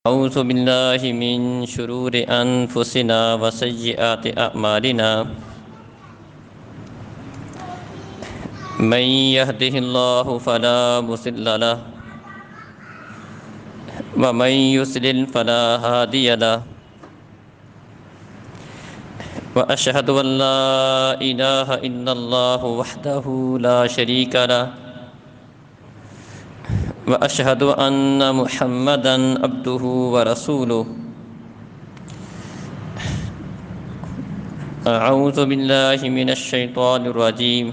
أعوذ بالله من شرور أنفسنا وسيئات أعمالنا من يهده الله فلا مضل له ومن يضلل فلا هادي له وأشهد أن لا إله إلا الله وحده لا شريك له وأشهد أن محمدا عبده ورسوله أعوذ بالله من الشيطان الرجيم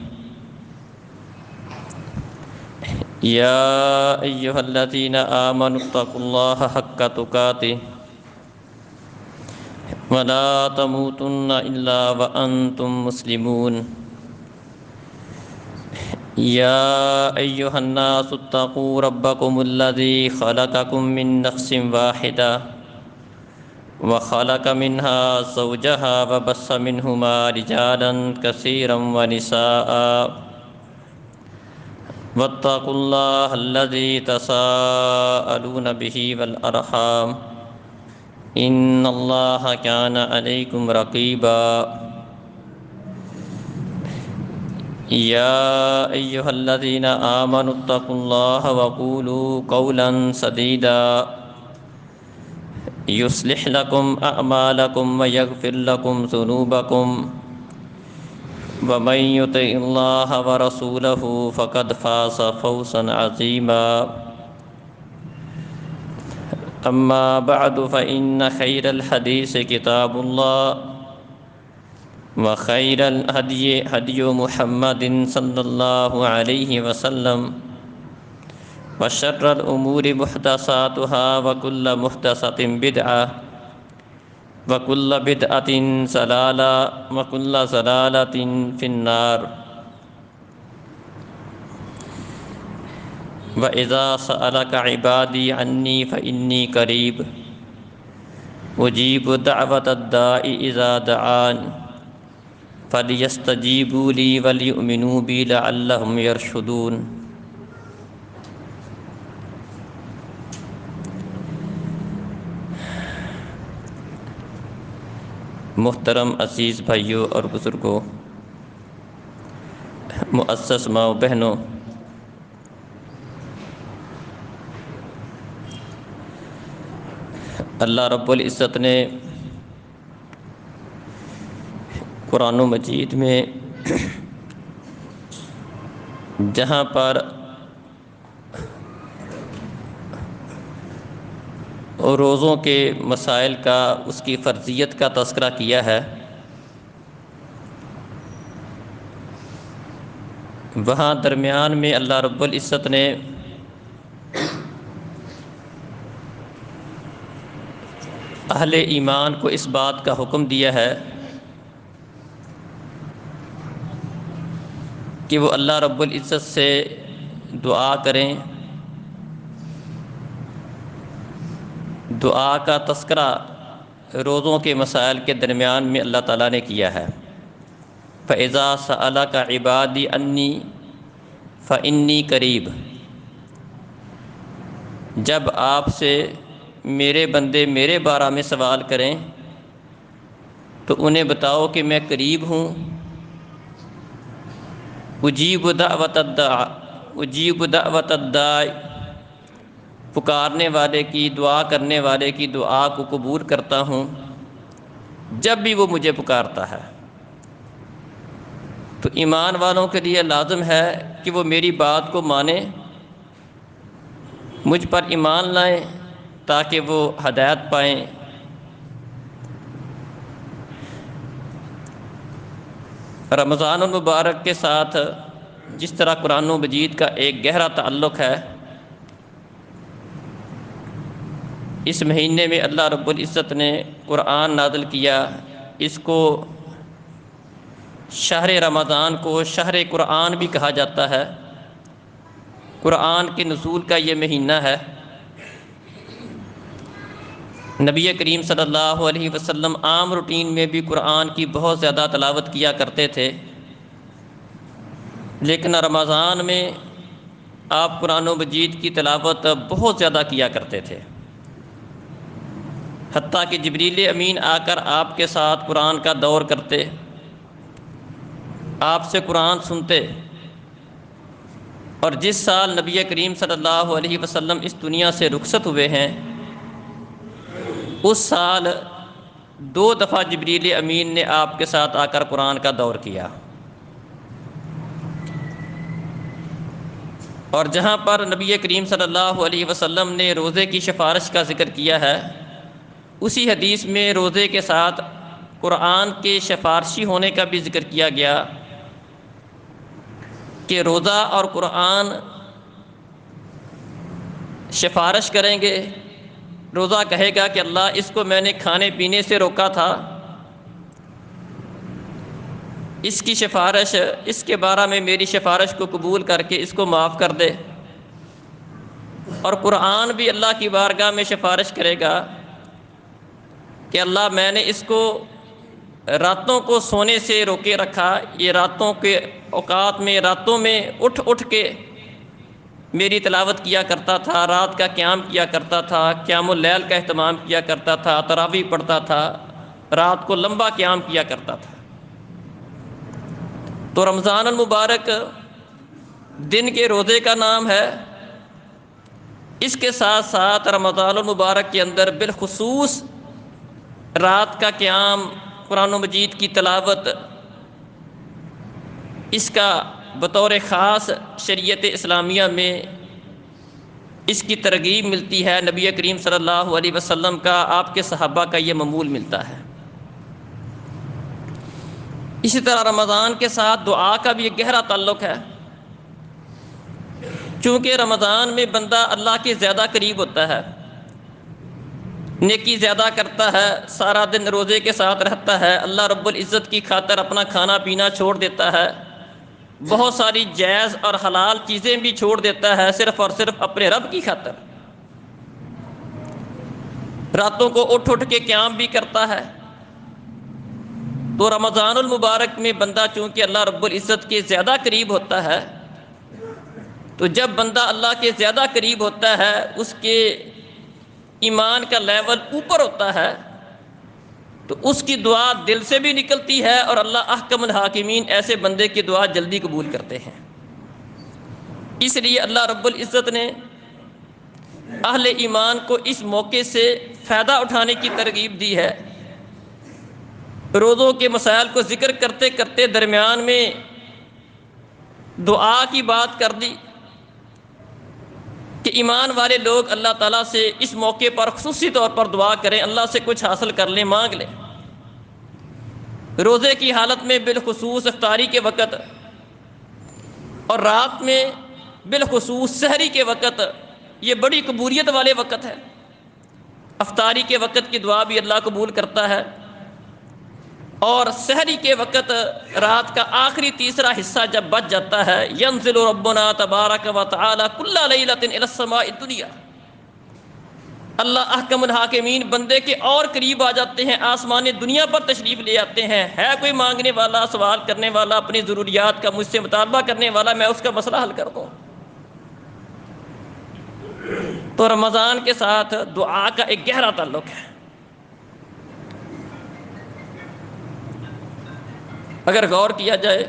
يا أيها الذين آمنوا اتقوا الله حق تقاته ولا تموتن إلا وأنتم مسلمون يا أيها الناس اتقوا ربكم الذي خلقكم من نفس واحدة وخلق منها زوجها وبث منهما رجالا كثيرا ونساء واتقوا الله الذي تساءلون به والأرحام إن الله كان عليكم رقيبا يا أيها الذين آمنوا اتقوا الله وقولوا قولا سديدا يصلح لكم أعمالكم ويغفر لكم ذنوبكم ومن يطع الله ورسوله فقد فاز فوزا عظيما أما بعد فإن خير الحديث كتاب الله وخير الهدي هدي محمد صلى الله عليه وسلم وشر الأمور محدثاتها وكل محدثة بدعة وكل بدعة ضلالة وكل ضلالة في النار وإذا سألك عبادي عني فإني قريب أجيب دعوة الداع إذا دعان فليستجيبوا لي وليؤمنوا بي لعلهم يرشدون۔ محترم عزیز بھائیوں اور بزرگوں، معزز ماں و بہنوں، اللہ رب العزت نے قرآن مجید میں جہاں پر روزوں کے مسائل کا، اس کی فرضیت کا تذکرہ کیا ہے، وہاں درمیان میں اللہ رب العزت نے اہل ایمان کو اس بات کا حکم دیا ہے کہ وہ اللہ رب العزت سے دعا کریں۔ دعا کا تذکرہ روزوں کے مسائل کے درمیان میں اللہ تعالیٰ نے کیا ہے۔ فَإِذَا سَأَلَكَ عِبَادِي عَنِّي فَإِنِّي قَرِيبٌ، جب آپ سے میرے بندے میرے بارے میں سوال کریں تو انہیں بتاؤ کہ میں قریب ہوں۔ اجیب دعوت الداع، پکارنے والے کی، دعا کرنے والے کی دعا کو قبول کرتا ہوں جب بھی وہ مجھے پکارتا ہے۔ تو ایمان والوں کے لیے لازم ہے کہ وہ میری بات کو مانیں، مجھ پر ایمان لائیں تاکہ وہ ہدایت پائیں۔ رمضان المبارک کے ساتھ جس طرح قرآن مجید کا ایک گہرا تعلق ہے، اس مہینے میں اللہ رب العزت نے قرآن نازل کیا۔ اس کو شہر رمضان کو شہر قرآن بھی کہا جاتا ہے۔ قرآن کے نزول کا یہ مہینہ ہے۔ نبی کریم صلی اللہ علیہ وسلم عام روٹین میں بھی قرآن کی بہت زیادہ تلاوت کیا کرتے تھے، لیکن رمضان میں آپ قرآن مجید کی تلاوت بہت زیادہ کیا کرتے تھے۔ حتیٰ کہ جبریل امین آ کر آپ کے ساتھ قرآن کا دور کرتے، آپ سے قرآن سنتے۔ اور جس سال نبی کریم صلی اللہ علیہ وسلم اس دنیا سے رخصت ہوئے ہیں، اس سال 2 دفعہ جبریل امین نے آپ کے ساتھ آ کر قرآن کا دور کیا۔ اور جہاں پر نبی کریم صلی اللہ علیہ وسلم نے روزے کی سفارش کا ذکر کیا ہے، اسی حدیث میں روزے کے ساتھ قرآن کے سفارشی ہونے کا بھی ذکر کیا گیا کہ روزہ اور قرآن سفارش کریں گے۔ روزہ کہے گا کہ اللہ اس کو میں نے کھانے پینے سے روکا تھا، اس کی سفارش، اس کے بارے میں میری سفارش کو قبول کر کے اس کو معاف کر دے۔ اور قرآن بھی اللہ کی بارگاہ میں سفارش کرے گا کہ اللہ میں نے اس کو راتوں کو سونے سے روکے رکھا، یہ راتوں کے اوقات میں راتوں میں اٹھ اٹھ کے میری تلاوت کیا کرتا تھا، رات کا قیام کیا کرتا تھا، قیام اللیل کا اہتمام کیا کرتا تھا، تراویح پڑھتا تھا، رات کو لمبا قیام کیا کرتا تھا۔ تو رمضان المبارک دن کے روزے کا نام ہے، اس کے ساتھ ساتھ رمضان المبارک کے اندر بالخصوص رات کا قیام، قرآن مجید کی تلاوت، اس کا بطور خاص شریعت اسلامیہ میں اس کی ترغیب ملتی ہے۔ نبی کریم صلی اللہ علیہ وسلم کا، آپ کے صحابہ کا یہ معمول ملتا ہے۔ اسی طرح رمضان کے ساتھ دعا کا بھی ایک گہرا تعلق ہے، چونکہ رمضان میں بندہ اللہ کے زیادہ قریب ہوتا ہے، نیکی زیادہ کرتا ہے، سارا دن روزے کے ساتھ رہتا ہے، اللہ رب العزت کی خاطر اپنا کھانا پینا چھوڑ دیتا ہے، بہت ساری جائز اور حلال چیزیں بھی چھوڑ دیتا ہے، صرف اور صرف اپنے رب کی خاطر۔ راتوں کو اٹھ اٹھ کے قیام بھی کرتا ہے۔ تو رمضان المبارک میں بندہ چونکہ اللہ رب العزت کے زیادہ قریب ہوتا ہے، تو جب بندہ اللہ کے زیادہ قریب ہوتا ہے، اس کے ایمان کا لیول اوپر ہوتا ہے، تو اس کی دعا دل سے بھی نکلتی ہے، اور اللہ احکم الحاکمین ایسے بندے کی دعا جلدی قبول کرتے ہیں۔ اس لیے اللہ رب العزت نے اہل ایمان کو اس موقع سے فائدہ اٹھانے کی ترغیب دی ہے۔ روزوں کے مسائل کو ذکر کرتے کرتے درمیان میں دعا کی بات کر دی کہ ایمان والے لوگ اللہ تعالیٰ سے اس موقع پر خصوصی طور پر دعا کریں، اللہ سے کچھ حاصل کر لیں، مانگ لیں۔ روزے کی حالت میں بالخصوص افطاری کے وقت اور رات میں بالخصوص سحری کے وقت یہ بڑی قبولیت والے وقت ہے۔ افطاری کے وقت کی دعا بھی اللہ قبول کرتا ہے، اور سحری کے وقت رات کا آخری تیسرا حصہ جب بچ جاتا ہے، ینزل ربنا تبارک و تعالی کل لیلۃ الی السماء الدنیا، اللہ احکم الحاکمین بندے کے اور قریب آ جاتے ہیں، آسمان دنیا پر تشریف لے آتے ہیں۔ ہے کوئی مانگنے والا، سوال کرنے والا، اپنی ضروریات کا مجھ سے مطالبہ کرنے والا، میں اس کا مسئلہ حل کر دوں۔ تو رمضان کے ساتھ دعا کا ایک گہرا تعلق ہے۔ اگر غور کیا جائے،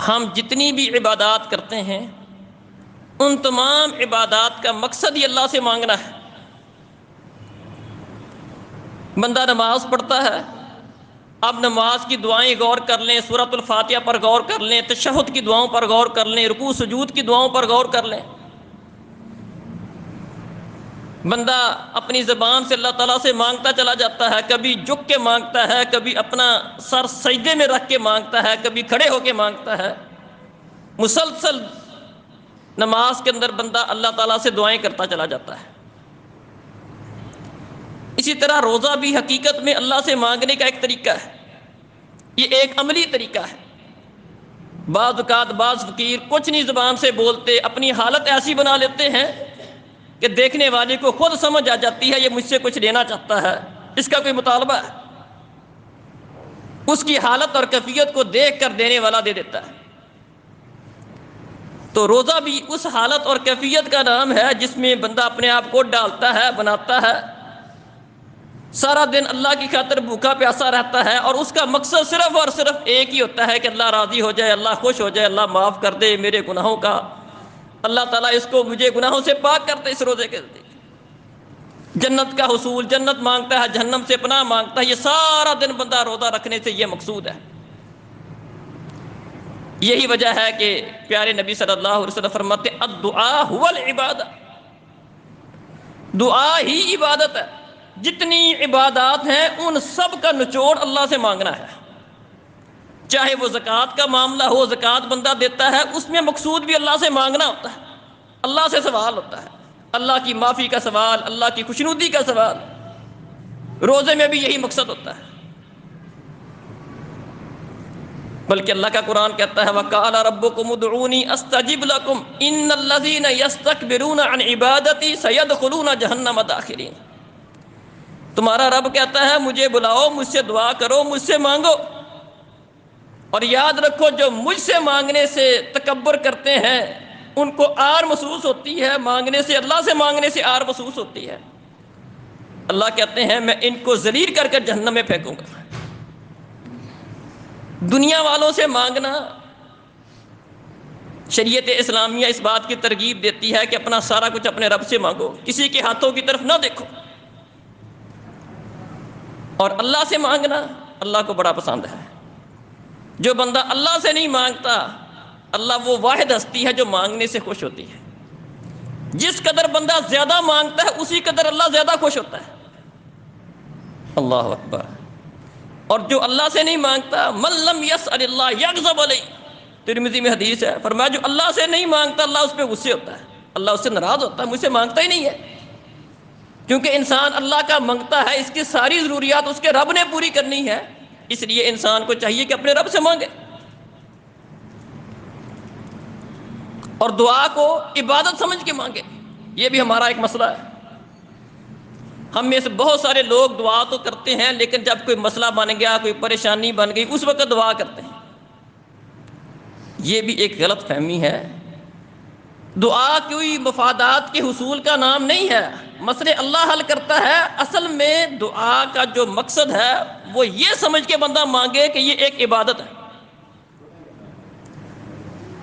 ہم جتنی بھی عبادات کرتے ہیں، ان تمام عبادات کا مقصد ہی اللہ سے مانگنا ہے۔ بندہ نماز پڑھتا ہے، اب نماز کی دعائیں غور کر لیں، سورۃ الفاتحہ پر غور کر لیں، تشہد کی دعاؤں پر غور کر لیں، رکوع سجود کی دعاؤں پر غور کر لیں۔ بندہ اپنی زبان سے اللہ تعالیٰ سے مانگتا چلا جاتا ہے، کبھی جھک کے مانگتا ہے، کبھی اپنا سر سجدے میں رکھ کے مانگتا ہے، کبھی کھڑے ہو کے مانگتا ہے۔ مسلسل نماز کے اندر بندہ اللہ تعالیٰ سے دعائیں کرتا چلا جاتا ہے۔ اسی طرح روزہ بھی حقیقت میں اللہ سے مانگنے کا ایک طریقہ ہے، یہ ایک عملی طریقہ ہے۔ بعض اوقات بعض فقیر کچھ نہیں زبان سے بولتے، اپنی حالت ایسی بنا لیتے ہیں کہ دیکھنے والے کو خود سمجھ آ جاتی ہے یہ مجھ سے کچھ لینا چاہتا ہے، اس کا کوئی مطالبہ ہے۔ اس کی حالت اور کیفیت کو دیکھ کر دینے والا دے دیتا ہے۔ تو روزہ بھی اس حالت اور کیفیت کا نام ہے جس میں بندہ اپنے آپ کو ڈالتا ہے، بناتا ہے، سارا دن اللہ کی خاطر بھوکا پیاسا رہتا ہے اور اس کا مقصد صرف اور صرف ایک ہی ہوتا ہے کہ اللہ راضی ہو جائے، اللہ خوش ہو جائے، اللہ معاف کر دے میرے گناہوں کا، اللہ تعالیٰ اس کو مجھے گناہوں سے پاک کر دے اس روزے کے ذریعے، جنت کا حصول، جنت مانگتا ہے، جہنم سے پناہ مانگتا ہے۔ یہ سارا دن بندہ روزہ رکھنے سے یہ مقصود ہے۔ یہی وجہ ہے کہ پیارے نبی صلی اللہ علیہ وسلم فرماتے ہیں الدعاء هو العبادہ، دعا ہی عبادت ہے۔ جتنی عبادات ہیں ان سب کا نچوڑ اللہ سے مانگنا ہے، چاہے وہ زکوٰۃ کا معاملہ ہو، زکوٰۃ بندہ دیتا ہے اس میں مقصود بھی اللہ سے مانگنا ہوتا ہے، اللہ سے سوال ہوتا ہے، اللہ کی معافی کا سوال، اللہ کی خوشنودی کا سوال۔ روزے میں بھی یہی مقصد ہوتا ہے، بلکہ اللہ کا قرآن کہتا ہے وَقَالَ رَبُّكُمُ ادْعُونِي أَسْتَجِبْ لَكُمْ إِنَّ الَّذِينَ يَسْتَكْبِرُونَ عَنْ عِبَادَتِي سَيَدْخُلُونَ جَهَنَّمَ دَاخِرِينَ۔ تمہارا رب کہتا ہے مجھے بلاؤ، مجھ سے دعا کرو، مجھ سے مانگو، اور یاد رکھو جو مجھ سے مانگنے سے تکبر کرتے ہیں ان کو آر محسوس ہوتی ہے، مانگنے سے، اللہ سے مانگنے سے آر محسوس ہوتی ہے۔ اللہ کہتے ہیں میں ان کو ذلیل کر کر جہنم میں پھینکوں گا۔ دنیا والوں سے مانگنا، شریعت اسلامیہ اس بات کی ترغیب دیتی ہے کہ اپنا سارا کچھ اپنے رب سے مانگو، کسی کے ہاتھوں کی طرف نہ دیکھو، اور اللہ سے مانگنا اللہ کو بڑا پسند ہے۔ جو بندہ اللہ سے نہیں مانگتا، اللہ وہ واحد ہستی ہے جو مانگنے سے خوش ہوتی ہے۔ جس قدر بندہ زیادہ مانگتا ہے اسی قدر اللہ زیادہ خوش ہوتا ہے۔ اللہ اکبر۔ اور جو اللہ سے نہیں مانگتا من لم یسأل اللہ یغضب علیہ، ترمذی میں حدیث ہے، فرمایا جو اللہ سے نہیں مانگتا اللہ اس پہ غصے ہوتا ہے، اللہ اس سے ناراض ہوتا ہے، مجھ سے مانگتا ہی نہیں ہے۔ کیونکہ انسان اللہ کا مانگتا ہے، اس کی ساری ضروریات اس کے رب نے پوری کرنی ہے، اس لیے انسان کو چاہیے کہ اپنے رب سے مانگے، اور دعا کو عبادت سمجھ کے مانگے۔ یہ بھی ہمارا ایک مسئلہ ہے۔ ہم میں سے بہت سارے لوگ دعا تو کرتے ہیں لیکن جب کوئی مسئلہ بن گیا، کوئی پریشانی بن گئی، اس وقت دعا کرتے ہیں۔ یہ بھی ایک غلط فہمی ہے۔ دعا کوئی مفادات کے حصول کا نام نہیں ہے، مسئلے اللہ حل کرتا ہے۔ اصل میں دعا کا جو مقصد ہے وہ یہ سمجھ کے بندہ مانگے کہ یہ ایک عبادت ہے۔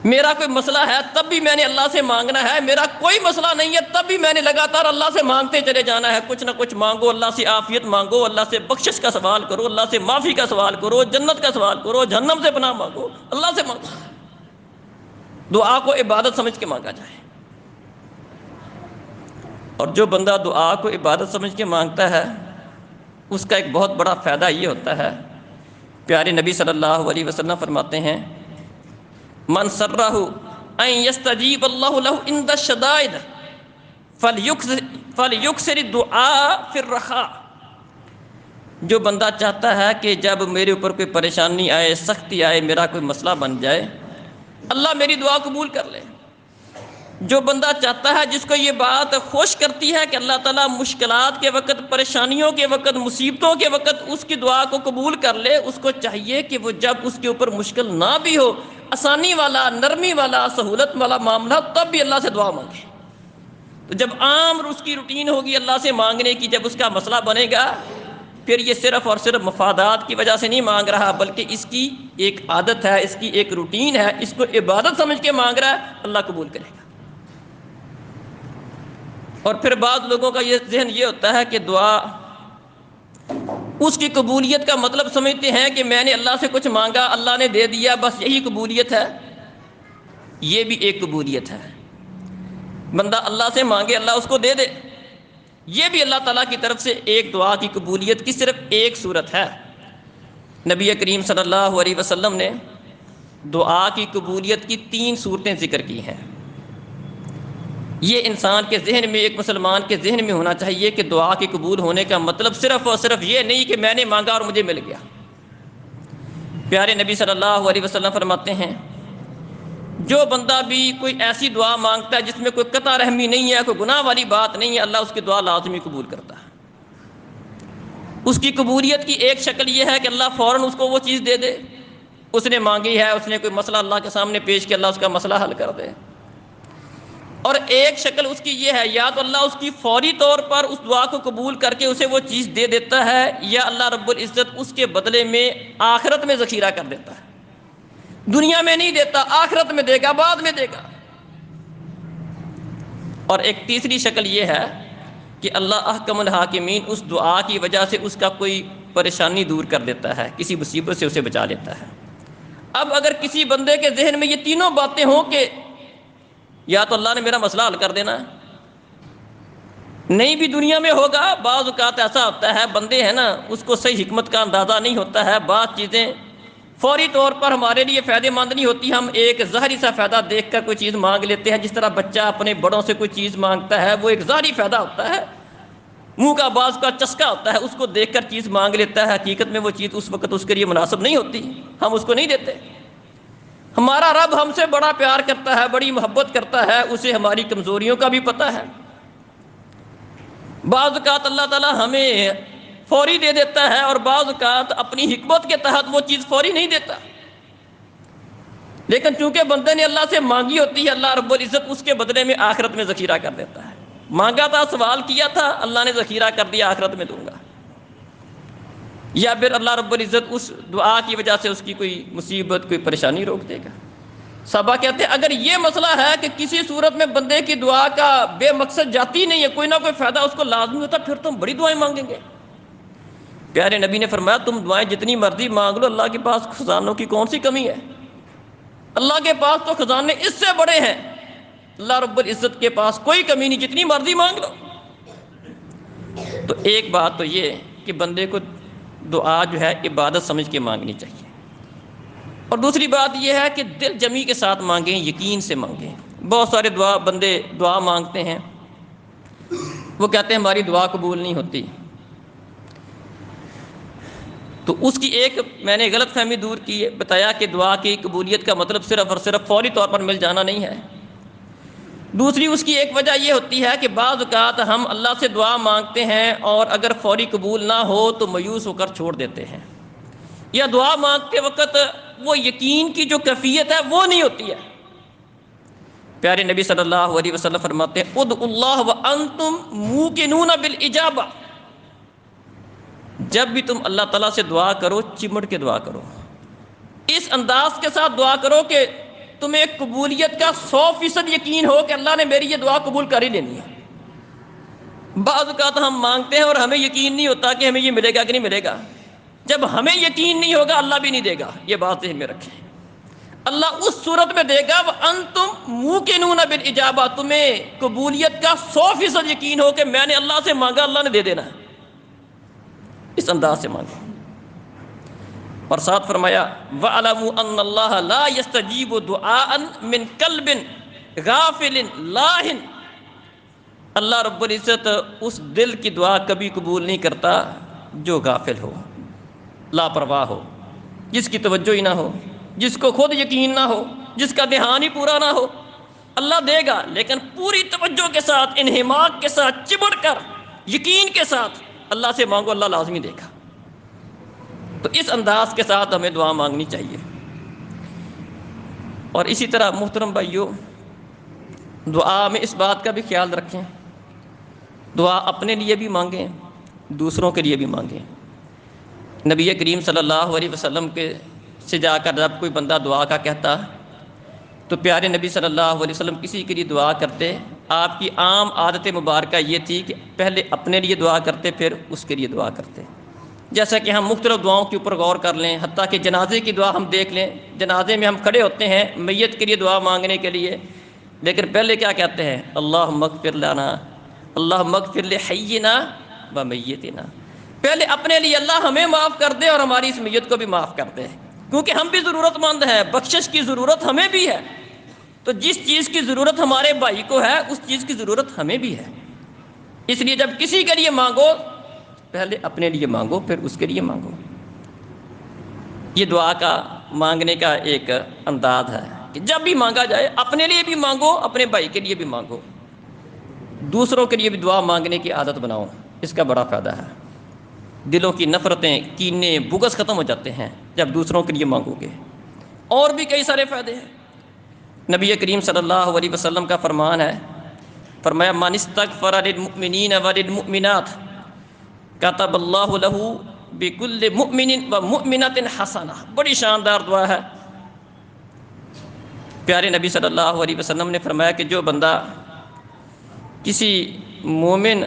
میرا کوئی مسئلہ ہے تب بھی میں نے اللہ سے مانگنا ہے، میرا کوئی مسئلہ نہیں ہے تب بھی میں نے لگاتار اللہ سے مانگتے چلے جانا ہے۔ کچھ نہ کچھ مانگو، اللہ سے عافیت مانگو، اللہ سے بخشش کا سوال کرو، اللہ سے معافی کا سوال کرو، جنت کا سوال کرو، جہنم سے پناہ مانگو، اللہ سے مانگو۔ دعا کو عبادت سمجھ کے مانگا جائے، اور جو بندہ دعا کو عبادت سمجھ کے مانگتا ہے اس کا ایک بہت بڑا فائدہ یہ ہوتا ہے۔ پیارے نبی صلی اللہ علیہ وسلم فرماتے ہیں من سرہ ان یستجیب اللہ لہ عند الشدائد فلیکثر الدعاء فی الرخاء۔ جو بندہ چاہتا ہے کہ جب میرے اوپر کوئی پریشانی آئے، سختی آئے، میرا کوئی مسئلہ بن جائے، اللہ میری دعا قبول کر لے۔ جو بندہ چاہتا ہے، جس کو یہ بات خوش کرتی ہے کہ اللہ تعالیٰ مشکلات کے وقت، پریشانیوں کے وقت، مصیبتوں کے وقت اس کی دعا کو قبول کر لے، اس کو چاہیے کہ وہ جب اس کے اوپر مشکل نہ بھی ہو، آسانی والا، نرمی والا، سہولت والا معاملہ، تب بھی اللہ سے دعا مانگے۔ تو جب عام اس کی روٹین ہوگی اللہ سے مانگنے کی، جب اس کا مسئلہ بنے گا، پھر یہ صرف اور صرف مفادات کی وجہ سے نہیں مانگ رہا، بلکہ اس کی ایک عادت ہے، اس کی ایک روٹین ہے، اس کو عبادت سمجھ کے مانگ رہا ہے، اللہ قبول کرے گا۔ اور پھر بعض لوگوں کا یہ ذہن یہ ہوتا ہے کہ دعا اس کی قبولیت کا مطلب سمجھتے ہیں کہ میں نے اللہ سے کچھ مانگا، اللہ نے دے دیا، بس یہی قبولیت ہے۔ یہ بھی ایک قبولیت ہے، بندہ اللہ سے مانگے اللہ اس کو دے دے، یہ بھی اللہ تعالیٰ کی طرف سے ایک دعا کی قبولیت کی صرف ایک صورت ہے۔ نبی کریم صلی اللہ علیہ وسلم نے دعا کی قبولیت کی 3 صورتیں ذکر کی ہیں۔ یہ انسان کے ذہن میں، ایک مسلمان کے ذہن میں ہونا چاہیے کہ دعا کی قبول ہونے کا مطلب صرف اور صرف یہ نہیں کہ میں نے مانگا اور مجھے مل گیا۔ پیارے نبی صلی اللہ علیہ وسلم فرماتے ہیں جو بندہ بھی کوئی ایسی دعا مانگتا ہے جس میں کوئی قطع رحمی نہیں ہے، کوئی گناہ والی بات نہیں ہے، اللہ اس کی دعا لازمی قبول کرتا ہے۔ اس کی قبولیت کی ایک شکل یہ ہے کہ اللہ فوراً اس کو وہ چیز دے دے، اس نے مانگی ہے، اس نے کوئی مسئلہ اللہ کے سامنے پیش کیا، اللہ اس کا مسئلہ حل کر دے۔ اور ایک شکل اس کی یہ ہے، یا تو اللہ اس کی فوری طور پر اس دعا کو قبول کر کے اسے وہ چیز دے دیتا ہے، یا اللہ رب العزت اس کے بدلے میں آخرت میں ذخیرہ کر دیتا ہے۔ دنیا میں نہیں دیتا، آخرت میں دے گا، بعد میں دے گا۔ اور ایک تیسری شکل یہ ہے کہ اللہ احکم الحاکمین اس دعا کی وجہ سے اس کا کوئی پریشانی دور کر دیتا ہے، کسی مصیبت سے اسے بچا لیتا ہے۔ اب اگر کسی بندے کے ذہن میں یہ تینوں باتیں ہوں کہ یا تو اللہ نے میرا مسئلہ حل کر دینا، نہیں بھی دنیا میں ہوگا، بعض اوقات ایسا ہوتا ہے بندے ہیں نا، اس کو صحیح حکمت کا اندازہ نہیں ہوتا ہے، بعض چیزیں فوری طور پر ہمارے لیے فائدہ مند نہیں ہوتی، ہم ایک ظاہری سا فائدہ دیکھ کر کوئی چیز مانگ لیتے ہیں، جس طرح بچہ اپنے بڑوں سے کوئی چیز مانگتا ہے، وہ ایک ظاہری فائدہ ہوتا ہے، منہ کا بعض کا چسکا ہوتا ہے، اس کو دیکھ کر چیز مانگ لیتا ہے، حقیقت میں وہ چیز اس وقت اس کے لیے مناسب نہیں ہوتی، ہم اس کو نہیں دیتے۔ ہمارا رب ہم سے بڑا پیار کرتا ہے، بڑی محبت کرتا ہے، اسے ہماری کمزوریوں کا بھی پتہ ہے۔ بعض اوقات اللہ تعالیٰ ہمیں فوری دے دیتا ہے، اور بعض اوقات اپنی حکمت کے تحت وہ چیز فوری نہیں دیتا، لیکن چونکہ بندے نے اللہ سے مانگی ہوتی ہے، اللہ رب العزت اس کے بدلے میں آخرت میں ذخیرہ کر دیتا ہے۔ مانگا تھا، سوال کیا تھا، اللہ نے ذخیرہ کر دیا، آخرت میں دوں گا۔ یا پھر اللہ رب العزت اس دعا کی وجہ سے اس کی کوئی مصیبت، کوئی پریشانی روک دے گا۔ صحابہ کہتے ہیں اگر یہ مسئلہ ہے کہ کسی صورت میں بندے کی دعا کا بے مقصد جاتی نہیں ہے، کوئی نہ کوئی فائدہ اس کو لازمی ہوتا، پھر تو ہم بڑی دعائیں مانگیں گے۔ پیارے نبی نے فرمایا تم دعائیں جتنی مرضی مانگ لو، اللہ کے پاس خزانوں کی کون سی کمی ہے؟ اللہ کے پاس تو خزانے اس سے بڑے ہیں، اللہ رب العزت کے پاس کوئی کمی نہیں، جتنی مرضی مانگ لو۔ تو ایک بات تو یہ کہ بندے کو دعا جو ہے عبادت سمجھ کے مانگنی چاہیے، اور دوسری بات یہ ہے کہ دل جمی کے ساتھ مانگیں، یقین سے مانگیں۔ بہت سارے بندے دعا مانگتے ہیں، وہ کہتے ہیں ہماری دعا قبول نہیں ہوتی، تو اس کی ایک میں نے غلط فہمی دور کی ہے، بتایا کہ دعا کی قبولیت کا مطلب صرف اور صرف فوری طور پر مل جانا نہیں ہے۔ دوسری اس کی ایک وجہ یہ ہوتی ہے کہ بعض اوقات ہم اللہ سے دعا مانگتے ہیں اور اگر فوری قبول نہ ہو تو مایوس ہو کر چھوڑ دیتے ہیں، یا دعا مانگتے وقت وہ یقین کی جو کیفیت ہے وہ نہیں ہوتی ہے۔ پیارے نبی صلی اللہ علیہ وسلم فرماتے ہیں ادعوا اللہ وانتم موقنون بالاجابہ، جب بھی تم اللہ تعالیٰ سے دعا کرو چمٹ کے دعا کرو، اس انداز کے ساتھ دعا کرو کہ تمہیں قبولیت کا 100% یقین ہو کہ اللہ نے میری یہ دعا قبول کر ہی لینی ہے۔ بعض اوقات ہم مانگتے ہیں اور ہمیں یقین نہیں ہوتا کہ ہمیں یہ ملے گا کہ نہیں ملے گا، جب ہمیں یقین نہیں ہوگا اللہ بھی نہیں دے گا، یہ بات ذہن میں رکھیں۔ اللہ اس صورت میں دے گا وَأَنْتُمْ مُوقِنُونَ بِالْإِجَابَةِ، تمہیں قبولیت کا 100% یقین ہو کہ میں نے اللہ سے مانگا، اللہ نے دے دینا ہے، اس انداز سے مانگو۔ اور ساتھ فرمایا وَعَلَمُوا أَنَّ اللَّهَ لَا يَسْتَجِيبُ دُعَاءً مِّن قَلْبٍ غَافِلٍ لَاهٍ، اللہ رب العزت اس دل کی دعا کبھی قبول نہیں کرتا جو غافل ہو، لاپرواہ ہو، جس کی توجہ ہی نہ ہو، جس کو خود یقین نہ ہو، جس کا دھیان ہی پورا نہ ہو۔ اللہ دے گا لیکن پوری توجہ کے ساتھ، انہماک کے ساتھ، چمٹ کر، یقین کے ساتھ اللہ سے مانگو، اللہ لازمی دے گا۔ تو اس انداز کے ساتھ ہمیں دعا مانگنی چاہیے۔ اور اسی طرح محترم بھائیوں، دعا میں اس بات کا بھی خیال رکھیں، دعا اپنے لیے بھی مانگیں، دوسروں کے لیے بھی مانگیں۔ نبی کریم صلی اللہ علیہ وسلم کے سے جا کر جب کوئی بندہ دعا کا کہتا تو پیارے نبی صلی اللہ علیہ وسلم کسی کے لیے دعا کرتے، آپ کی عام عادت مبارکہ یہ تھی کہ پہلے اپنے لیے دعا کرتے پھر اس کے لیے دعا کرتے۔ جیسا کہ ہم مختلف دعاؤں کے اوپر غور کر لیں، حتیٰ کہ جنازے کی دعا ہم دیکھ لیں، جنازے میں ہم کھڑے ہوتے ہیں میت کے لیے دعا مانگنے کے لیے، لیکن پہلے کیا کہتے ہیں؟ اللہم اغفر لنا، اللہم اغفر لحینا و میتنا، پہلے اپنے لیے اللہ ہمیں معاف کر دے اور ہماری اس میت کو بھی معاف کر دے، کیونکہ ہم بھی ضرورت مند ہیں، بخشش کی ضرورت ہمیں بھی ہے۔ تو جس چیز کی ضرورت ہمارے بھائی کو ہے اس چیز کی ضرورت ہمیں بھی ہے، اس لیے جب کسی کے لیے مانگو پہلے اپنے لیے مانگو پھر اس کے لیے مانگو۔ یہ دعا کا مانگنے کا ایک انداز ہے کہ جب بھی مانگا جائے اپنے لیے بھی مانگو، اپنے بھائی کے لیے بھی مانگو، دوسروں کے لیے بھی دعا مانگنے کی عادت بناؤ، اس کا بڑا فائدہ ہے۔ دلوں کی نفرتیں، کینے، بغض ختم ہو جاتے ہیں جب دوسروں کے لیے مانگو گے۔ اور بھی کئی سارے فائدے ہیں۔ نبی کریم صلی اللہ علیہ وسلم کا فرمان ہے فرمایا من استغفر للمؤمنین وللمؤمنات کتب اللہ لہ بکل مؤمن و مؤمنۃ حسنہ. بڑی شاندار دعا ہے. پیارے نبی صلی اللہ علیہ وسلم نے فرمایا کہ جو بندہ کسی مومن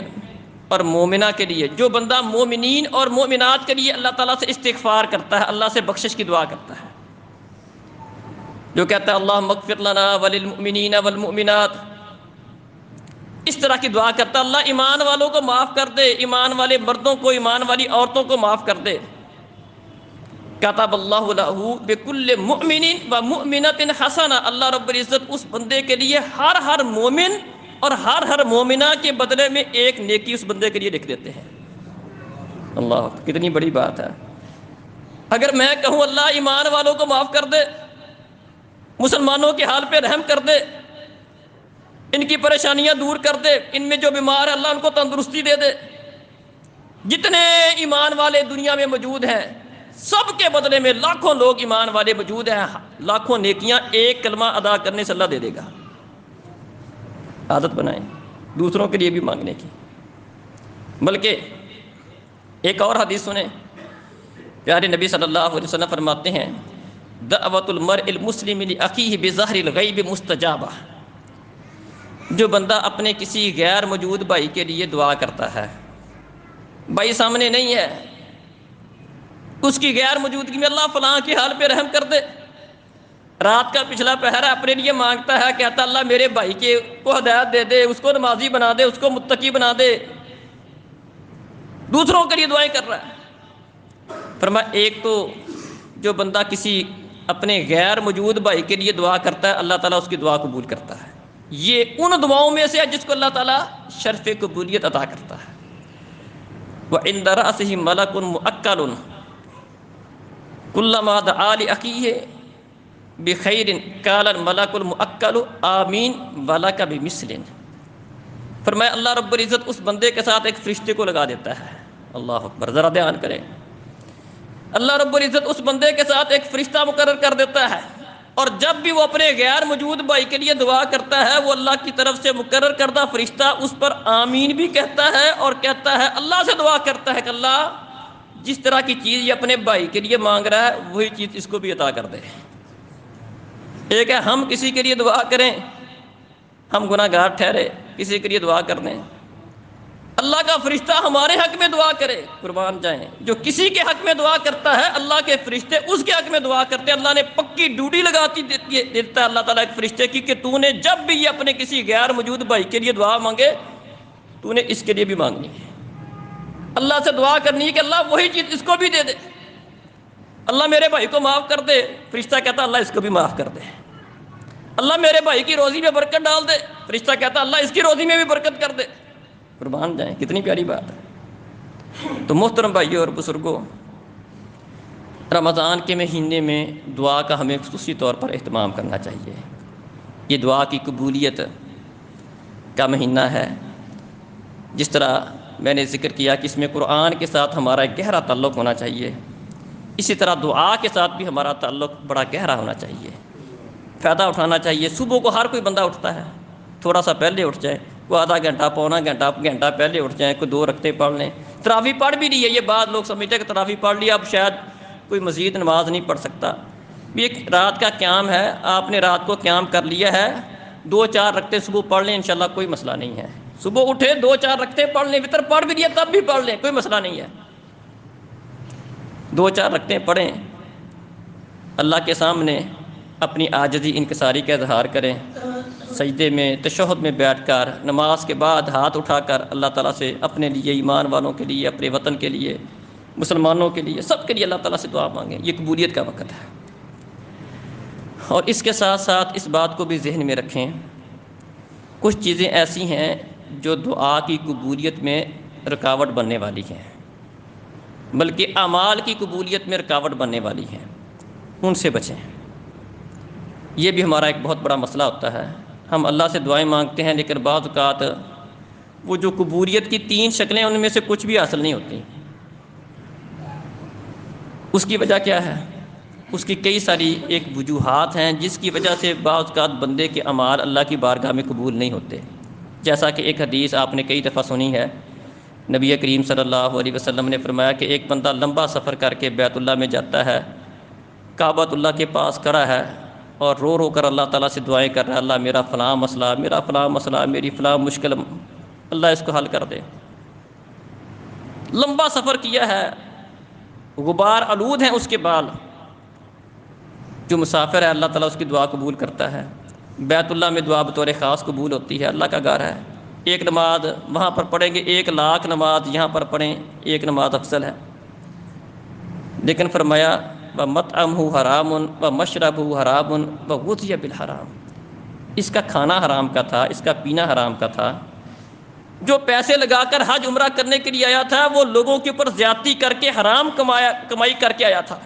اور مومنہ کے لیے، جو بندہ مومنین اور مومنات کے لیے اللہ تعالیٰ سے استغفار کرتا ہے، اللہ سے بخشش کی دعا کرتا ہے، جو کہتا ہے اللہم اغفر لنا وللمؤمنین والمؤمنات، اس طرح کی دعا کرتا ہے اللہ ایمان والوں کو معاف کر دے، ایمان والے مردوں کو، ایمان والی عورتوں کو معاف کر دے. کتب اللہ لہ بکل مؤمن و مؤمنۃ حسنہ، اللہ رب العزت اس بندے کے لیے ہر مومن اور ہر مومنہ کے بدلے میں ایک نیکی اس بندے کے لیے لکھ دیتے ہیں. اللہ، کتنی بڑی بات ہے. اگر میں کہوں اللہ ایمان والوں کو معاف کر دے، مسلمانوں کے حال پہ رحم کر دے، ان کی پریشانیاں دور کر دے، ان میں جو بیمار ہے اللہ ان کو تندرستی دے دے، جتنے ایمان والے دنیا میں موجود ہیں سب کے بدلے میں لاکھوں لوگ ایمان والے موجود ہیں، لاکھوں نیکیاں ایک کلمہ ادا کرنے سے اللہ دے دے گا. عادت بنائیں دوسروں کے لیے بھی مانگنے کی. بلکہ ایک اور حدیث سنیں، پیارے نبی صلی اللہ علیہ وسلم فرماتے ہیں دعوت المرء المسلم لاخیہ بظہر الغیب مستجابہ. جو بندہ اپنے کسی غیر موجود بھائی کے لیے دعا کرتا ہے، بھائی سامنے نہیں ہے، اس کی غیر موجودگی میں اللہ فلاں کے حال پہ رحم کر دے، رات کا پچھلا پہر ہے اپنے لیے مانگتا ہے، کہتا اللہ میرے بھائی کو ہدایت دے دے، اس کو نمازی بنا دے، اس کو متقی بنا دے، دوسروں کے لیے دعائیں کر رہا ہے. فرمایا ایک تو جو بندہ کسی اپنے غیر موجود بھائی کے لیے دعا کرتا ہے اللہ تعالیٰ اس کی دعا قبول کرتا ہے. یہ ان دعاؤں میں سے ہے جس کو اللہ تعالیٰ شرف قبولیت عطا کرتا ہے. وعند رأسہ ملک مؤکل کلما دعا لأخیہ بخیر قال الملک المؤکل آمین ولک بمثل. فرمایا اللہ رب العزت اس بندے کے ساتھ ایک فرشتے کو لگا دیتا ہے. اللہ اکبر، ذرا دھیان کریں. اللہ رب العزت اس بندے کے ساتھ ایک فرشتہ مقرر کر دیتا ہے، اور جب بھی وہ اپنے غیر موجود بھائی کے لیے دعا کرتا ہے وہ اللہ کی طرف سے مقرر کردہ فرشتہ اس پر آمین بھی کہتا ہے اور کہتا ہے، اللہ سے دعا کرتا ہے کہ اللہ جس طرح کی چیز یہ اپنے بھائی کے لیے مانگ رہا ہے وہی چیز اس کو بھی عطا کر دے. ایک ہے ہم کسی کے لیے دعا کریں، ہم گناہ گار ٹھہرے کسی کے لیے دعا کر دیں، اللہ کا فرشتہ ہمارے حق میں دعا کرے، قربان جائیں. جو کسی کے حق میں دعا کرتا ہے اللہ کے فرشتے اس کے حق میں دعا کرتے ہیں. اللہ نے پکی ڈیوٹی لگاتی دیتا ہے اللہ تعالیٰ ایک فرشتے کی کہ تو نے جب بھی یہ اپنے کسی غیر موجود بھائی کے لیے دعا مانگے تو نے اس کے لیے بھی مانگنی ہے، اللہ سے دعا کرنی ہے کہ اللہ وہی چیز اس کو بھی دے دے. اللہ میرے بھائی کو معاف کر دے، فرشتہ کہتا اللہ اس کو بھی معاف کر دے. اللہ میرے بھائی کی روزی میں برکت ڈال دے، فرشتہ کہتا اللہ اس کی روزی میں بھی برکت کر دے. قربان جائیں، کتنی پیاری بات ہے. تو محترم بھائیوں اور بزرگوں، رمضان کے مہینے میں دعا کا ہمیں خصوصی طور پر اہتمام کرنا چاہیے. یہ دعا کی قبولیت کا مہینہ ہے. جس طرح میں نے ذکر کیا کہ اس میں قرآن کے ساتھ ہمارا ایک گہرا تعلق ہونا چاہیے، اسی طرح دعا کے ساتھ بھی ہمارا تعلق بڑا گہرا ہونا چاہیے. فائدہ اٹھانا چاہیے. صبح کو ہر کوئی بندہ اٹھتا ہے، تھوڑا سا پہلے اٹھ جائے، وہ آدھا گھنٹہ پونا گھنٹہ پہلے اٹھ جائیں، کوئی 2 رکعتیں پڑھ لیں. تراویح پڑھ بھی لی ہے، یہ بات لوگ سمجھتے ہیں کہ تراویح پڑھ لیا اب شاید کوئی مزید نماز نہیں پڑھ سکتا. ایک رات کا قیام ہے، آپ نے رات کو قیام کر لیا ہے، 2-4 رکعتیں صبح پڑھ لیں، انشاءاللہ کوئی مسئلہ نہیں ہے. صبح اٹھے 2-4 رکعتیں پڑھ لیں، وتر پڑھ بھی لیا تب بھی پڑھ لیں، کوئی مسئلہ نہیں ہے. 2-4 رکعتیں پڑھیں، اللہ کے سامنے اپنی عاجزی انکساری کا اظہار کریں، سجدے میں تشہد میں بیٹھ کر نماز کے بعد ہاتھ اٹھا کر اللہ تعالیٰ سے اپنے لیے، ایمان والوں کے لیے، اپنے وطن کے لیے، مسلمانوں کے لیے، سب کے لیے اللہ تعالیٰ سے دعا مانگیں. یہ قبولیت کا وقت ہے. اور اس کے ساتھ ساتھ اس بات کو بھی ذہن میں رکھیں، کچھ چیزیں ایسی ہیں جو دعا کی قبولیت میں رکاوٹ بننے والی ہیں، بلکہ اعمال کی قبولیت میں رکاوٹ بننے والی ہیں، ان سے بچیں. یہ بھی ہمارا ایک بہت بڑا مسئلہ ہوتا ہے. ہم اللہ سے دعائیں مانگتے ہیں لیکن بعض اوقات وہ جو قبولیت کی 3 شکلیں ان میں سے کچھ بھی حاصل نہیں ہوتی. اس کی وجہ کیا ہے؟ اس کی کئی ساری ایک وجوہات ہیں جس کی وجہ سے بعض اوقات بندے کے اعمال اللہ کی بارگاہ میں قبول نہیں ہوتے. جیسا کہ ایک حدیث آپ نے کئی دفعہ سنی ہے، نبی کریم صلی اللہ علیہ وسلم نے فرمایا کہ ایک بندہ لمبا سفر کر کے بیت اللہ میں جاتا ہے، کعبۃ اللہ کے پاس کھڑا ہے اور رو رو کر اللہ تعالیٰ سے دعائیں کر رہا ہے، اللہ میرا فلاں مسئلہ، میرا فلاں مسئلہ، میری فلاں مشکل، اللہ اس کو حل کر دے۔ لمبا سفر کیا ہے، غبار آلود ہیں اس کے بال، جو مسافر ہے اللہ تعالیٰ اس کی دعا قبول کرتا ہے۔ بیت اللہ میں دعا بطور خاص قبول ہوتی ہے، اللہ کا گھر ہے۔ ایک نماز وہاں پر پڑھیں گے 1,00,000 نماز یہاں پر پڑھیں، ایک نماز افضل ہے۔ لیکن فرمایا وَمَطْعَمُهُ حَرَامٌ وَمَشْرَبُهُ حَرَامٌ وَغُذِّيَ بِالْحَرَامِ، اس کا کھانا حرام کا تھا، اس کا پینا حرام کا تھا۔ جو پیسے لگا کر حج عمرہ کرنے کے لیے آیا تھا، وہ لوگوں کے اوپر زیادتی کر کے حرام کمائی کر کے آیا تھا،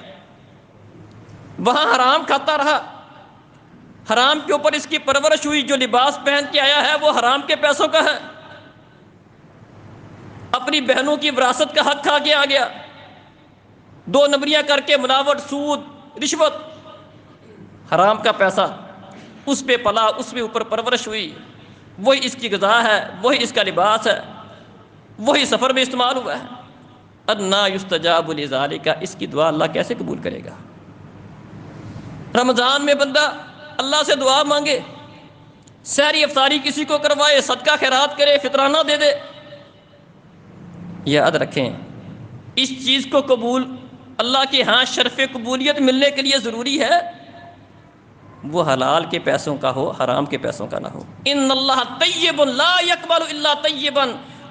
وہاں حرام کھاتا رہا، حرام کے اوپر اس کی پرورش ہوئی، جو لباس پہن کے آیا ہے وہ حرام کے پیسوں کا ہے، اپنی بہنوں کی وراثت کا حق کھا کے آ گیا، 2 نمبریاں کر کے ملاوٹ، سود، رشوت، حرام کا پیسہ، اس پہ پلا، اس پہ اوپر پرورش ہوئی، وہی اس کی غذا ہے، وہی اس کا لباس ہے، وہی سفر میں استعمال ہوا ہے۔ اَنَّىٰ يُسْتَجَابُ لِذَٰلِكَ، اس کی دعا اللہ کیسے قبول کرے گا؟ رمضان میں بندہ اللہ سے دعا مانگے، سحری افطاری کسی کو کروائے، صدقہ خیرات کرے، فطرانہ دے دے، یاد رکھیں اس چیز کو قبول اللہ کے ہاں شرف قبولیت ملنے کے لیے ضروری ہے وہ حلال کے پیسوں کا ہو، حرام کے پیسوں کا نہ ہو۔ ان اللہ طیب لا یقبل الا طیبا،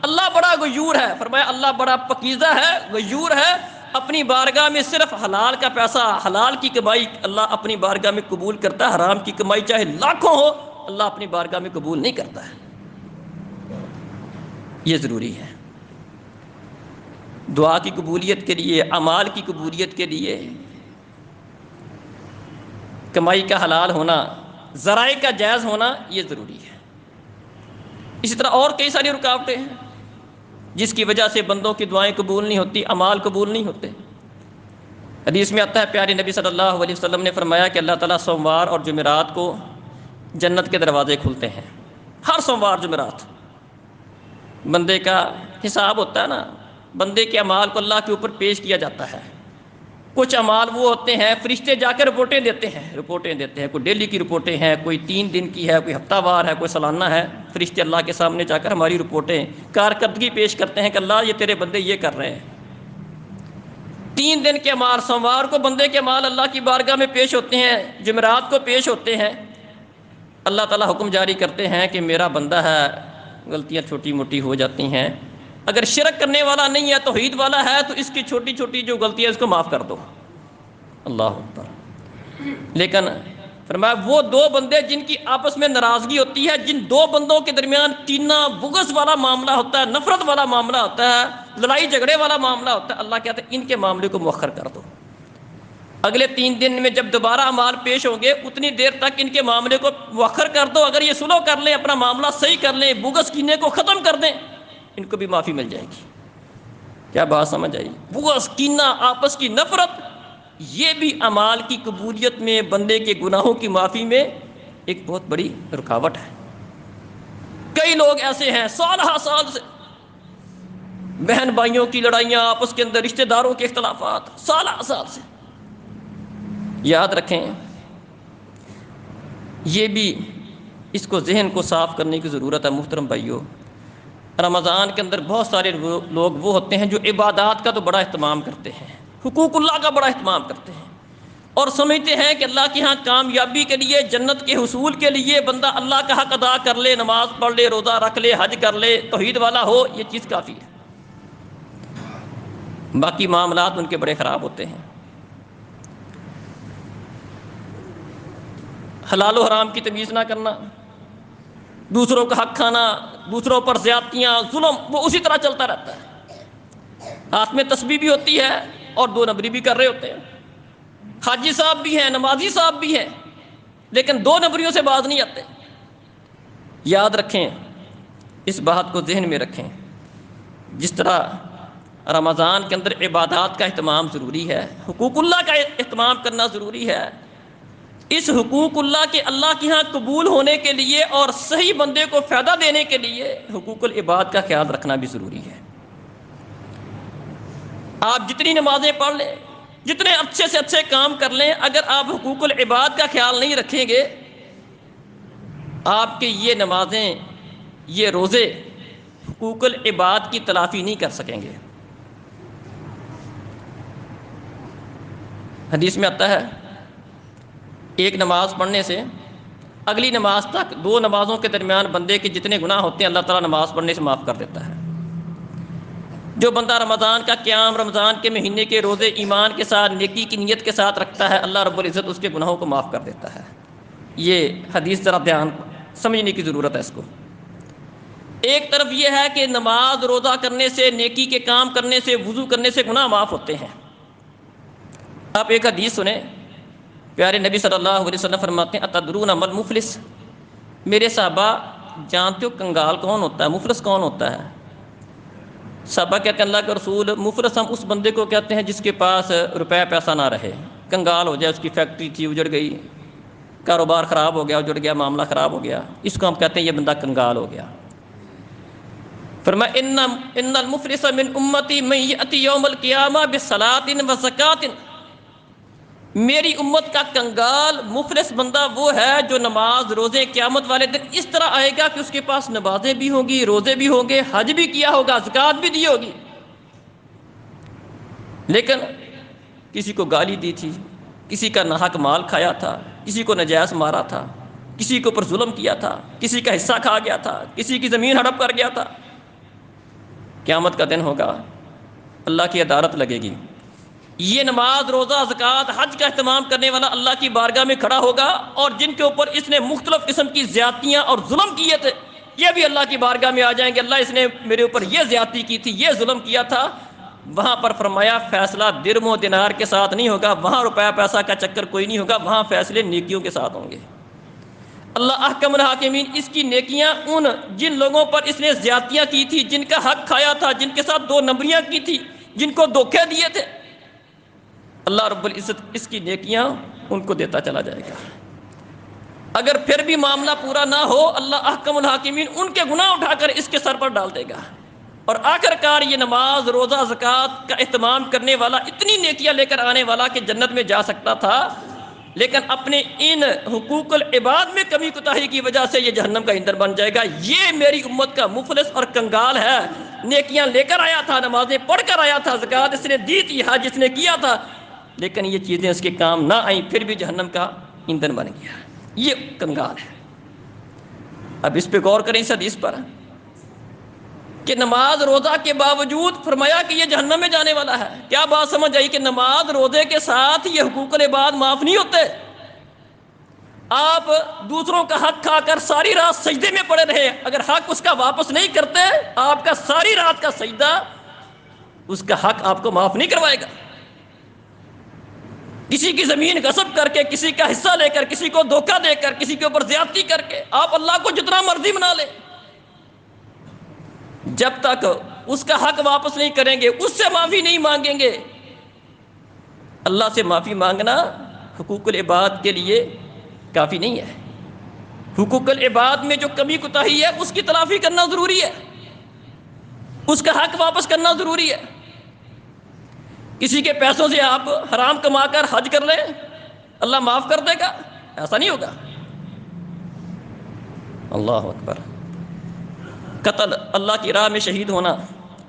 اللہ بڑا غیور ہے، فرمایا اللہ بڑا پاکیزہ ہے، غیور ہے، اپنی بارگاہ میں صرف حلال کا پیسہ، حلال کی کمائی اللہ اپنی بارگاہ میں قبول کرتا ہے، حرام کی کمائی چاہے لاکھوں ہو اللہ اپنی بارگاہ میں قبول نہیں کرتا ہے۔ یہ ضروری ہے دعا کی قبولیت کے لیے، اعمال کی قبولیت کے لیے کمائی کا حلال ہونا، ذرائع کا جائز ہونا یہ ضروری ہے۔ اسی طرح اور کئی ساری رکاوٹیں ہیں جس کی وجہ سے بندوں کی دعائیں قبول نہیں ہوتی، اعمال قبول نہیں ہوتے۔ حدیث میں آتا ہے پیارے نبی صلی اللہ علیہ وسلم نے فرمایا کہ اللہ تعالیٰ سوموار اور جمعرات کو جنت کے دروازے کھلتے ہیں، ہر سوموار جمعرات بندے کا حساب ہوتا ہے نا، بندے کے اعمال کو اللہ کے اوپر پیش کیا جاتا ہے۔ کچھ اعمال وہ ہوتے ہیں فرشتے جا کے رپورٹیں دیتے ہیں، کوئی ڈیلی کی رپورٹیں ہیں، کوئی 3 دن کی ہے، کوئی ہفتہ وار ہے، کوئی سالانہ ہے، فرشتے اللہ کے سامنے جا کر ہماری رپورٹیں کارکردگی پیش کرتے ہیں کہ اللہ یہ تیرے بندے یہ کر رہے ہیں۔ 3 دن کے اعمال سوموار کو بندے کے اعمال اللہ کی بارگاہ میں پیش ہوتے ہیں، جمعرات کو پیش ہوتے ہیں، اللہ تعالیٰ حکم جاری کرتے ہیں کہ میرا بندہ ہے، غلطیاں چھوٹی موٹی ہو جاتی ہیں، اگر شرک کرنے والا نہیں ہے، توحید والا ہے، تو اس کی چھوٹی چھوٹی جو غلطیاں اس کو معاف کر دو۔ اللہ اکبر۔ لیکن فرمایا وہ 2 بندے جن کی آپس میں ناراضگی ہوتی ہے، جن 2 بندوں کے درمیان کینہ بغض والا معاملہ ہوتا ہے، نفرت والا معاملہ ہوتا ہے، لڑائی جھگڑے والا معاملہ ہوتا ہے، اللہ کہتے ہیں ان کے معاملے کو مؤخر کر دو۔ اگلے 3 دن میں جب دوبارہ اعمال پیش ہوں گے اتنی دیر تک ان کے معاملے کو مؤخر کر دو، اگر یہ صلح کر لیں، اپنا معاملہ صحیح کر لیں، بغض کینے کو ختم کر دیں، ان کو بھی معافی مل جائے گی۔ کیا بات سمجھ آئی؟ بغض، کینہ، آپس کی نفرت، یہ بھی اعمال کی قبولیت میں، بندے کے گناہوں کی معافی میں ایک بہت بڑی رکاوٹ ہے۔ کئی لوگ ایسے ہیں سال سے بہن بھائیوں کی لڑائیاں، آپس کے اندر رشتہ داروں کے اختلافات، سال سے۔ یاد رکھیں یہ بھی اس کو ذہن کو صاف کرنے کی ضرورت ہے محترم بھائیوں۔ رمضان کے اندر بہت سارے لوگ وہ ہوتے ہیں جو عبادات کا تو بڑا اہتمام کرتے ہیں، حقوق اللہ کا بڑا اہتمام کرتے ہیں، اور سمجھتے ہیں کہ اللہ کے ہاں کامیابی کے لیے، جنت کے حصول کے لیے بندہ اللہ کا حق ادا کر لے، نماز پڑھ لے، روزہ رکھ لے، حج کر لے، توحید والا ہو، یہ چیز کافی ہے۔ باقی معاملات ان کے بڑے خراب ہوتے ہیں۔ حلال و حرام کی تمیز نہ کرنا، دوسروں کا حق کھانا، دوسروں پر زیادتیاں، ظلم، وہ اسی طرح چلتا رہتا ہے۔ ہاتھ میں تسبیح بھی ہوتی ہے اور 2 نمبری بھی کر رہے ہوتے ہیں، حاجی صاحب بھی ہیں، نمازی صاحب بھی ہیں، لیکن 2 نمبریوں سے باز نہیں آتے۔ یاد رکھیں اس بات کو ذہن میں رکھیں، جس طرح رمضان کے اندر عبادات کا اہتمام ضروری ہے، حقوق اللہ کا اہتمام کرنا ضروری ہے، اس حقوق اللہ کے اللہ کے ہاں قبول ہونے کے لیے اور صحیح بندے کو فائدہ دینے کے لیے حقوق العباد کا خیال رکھنا بھی ضروری ہے۔ آپ جتنی نمازیں پڑھ لیں، جتنے اچھے سے اچھے کام کر لیں، اگر آپ حقوق العباد کا خیال نہیں رکھیں گے، آپ کے یہ نمازیں، یہ روزے حقوق العباد کی تلافی نہیں کر سکیں گے۔ حدیث میں آتا ہے ایک نماز پڑھنے سے اگلی نماز تک، دو نمازوں کے درمیان بندے کے جتنے گناہ ہوتے ہیں اللہ تعالیٰ نماز پڑھنے سے معاف کر دیتا ہے۔ جو بندہ رمضان کا قیام، رمضان کے مہینے کے روزے ایمان کے ساتھ، نیکی کی نیت کے ساتھ رکھتا ہے، اللہ رب العزت اس کے گناہوں کو معاف کر دیتا ہے۔ یہ حدیث ذرا دھیان سمجھنے کی ضرورت ہے اس کو۔ ایک طرف یہ ہے کہ نماز روزہ کرنے سے، نیکی کے کام کرنے سے، وضو کرنے سے گناہ معاف ہوتے ہیں۔ آپ ایک حدیث سنیں، پیارے نبی صلی اللہ علیہ وسلم فرماتے ہیں اتدرون ما المفلس، میرے صحابہ جانتے ہو کنگال کون ہوتا ہے، مفلس کون ہوتا ہے؟ صحابہ کہتے ہیں اللہ کے رسول، مفلس ہم اس بندے کو کہتے ہیں جس کے پاس روپے پیسہ نہ رہے، کنگال ہو جائے، اس کی فیکٹری تھی اجڑ گئی، کاروبار خراب ہو گیا، اجڑ گیا، معاملہ خراب ہو گیا، اس کو ہم کہتے ہیں یہ بندہ کنگال ہو گیا۔ فرمایا ان المفلس من امتی من یأتی یوم القیامہ بصلاۃ وزکوٰۃ، میری امت کا کنگال مفلس بندہ وہ ہے جو نماز روزے قیامت والے دن اس طرح آئے گا کہ اس کے پاس نمازیں بھی ہوں گی، روزے بھی ہوں گے، حج بھی کیا ہوگا، زکوٰۃ بھی دی ہوگی، لیکن کسی کو گالی دی تھی، کسی کا ناحق مال کھایا تھا، کسی کو نجائز مارا تھا، کسی کے اوپر ظلم کیا تھا، کسی کا حصہ کھا گیا تھا، کسی کی زمین ہڑپ کر گیا تھا۔ قیامت کا دن ہوگا، اللہ کی عدالت لگے گی، یہ نماز روزہ زکوٰۃ حج کا اہتمام کرنے والا اللہ کی بارگاہ میں کھڑا ہوگا، اور جن کے اوپر اس نے مختلف قسم کی زیادتیاں اور ظلم کیے تھے یہ بھی اللہ کی بارگاہ میں آ جائیں گے، اللہ اس نے میرے اوپر یہ زیادتی کی تھی، یہ ظلم کیا تھا۔ وہاں پر فرمایا فیصلہ درم و دینار کے ساتھ نہیں ہوگا، وہاں روپیہ پیسہ کا چکر کوئی نہیں ہوگا، وہاں فیصلے نیکیوں کے ساتھ ہوں گے۔ اللہ احکم الحاکمین، اس کی نیکیاں ان جن لوگوں پر اس نے زیادتیاں کی تھی، جن کا حق کھایا تھا، جن کے ساتھ دو نمبریاں کی تھی، جن کو دھوکے دیے تھے، اللہ رب العزت اس کی نیکیاں ان کو دیتا چلا جائے گا۔ اگر پھر بھی معاملہ پورا نہ ہو، اللہ احکم الحاکمین ان کے گناہ اٹھا کر اس کے سر پر ڈال دے گا، اور آخر کار یہ نماز روزہ زکوٰۃ کا اہتمام کرنے والا اتنی نیکیاں لے کر آنے والا کہ جنت میں جا سکتا تھا، لیکن اپنے ان حقوق العباد میں کمی کوتاہی کی وجہ سے یہ جہنم کا ایندھن بن جائے گا۔ یہ میری امت کا مفلس اور کنگال ہے، نیکیاں لے کر آیا تھا، نمازیں پڑھ کر آیا تھا، زکوٰۃ اس نے دی تھی، حج اس نے کیا تھا، لیکن یہ چیزیں اس کے کام نہ آئیں، پھر بھی جہنم کا ایندھن بن گیا۔ یہ کنگال ہے۔ اب اس پہ غور کریں اس حدیث پر کہ نماز روزہ کے باوجود فرمایا کہ یہ جہنم میں جانے والا ہے۔ کیا بات سمجھ آئی کہ نماز روزے کے ساتھ یہ حقوق العباد معاف نہیں ہوتے؟ آپ دوسروں کا حق کھا کر ساری رات سجدے میں پڑے رہے، اگر حق اس کا واپس نہیں کرتے، آپ کا ساری رات کا سجدہ اس کا حق آپ کو معاف نہیں کروائے گا۔ کسی کی زمین غصب کر کے، کسی کا حصہ لے کر، کسی کو دھوکہ دے کر، کسی کے اوپر زیادتی کر کے آپ اللہ کو جتنا مرضی منا لیں، جب تک اس کا حق واپس نہیں کریں گے، اس سے معافی نہیں مانگیں گے۔ اللہ سے معافی مانگنا حقوق العباد کے لیے کافی نہیں ہے۔ حقوق العباد میں جو کمی کوتاہی ہے اس کی تلافی کرنا ضروری ہے، اس کا حق واپس کرنا ضروری ہے۔ کسی کے پیسوں سے آپ حرام کما کر حج کر لیں، اللہ معاف کر دے گا؟ ایسا نہیں ہوگا۔ اللہ اکبر۔ قتل، اللہ کی راہ میں شہید ہونا،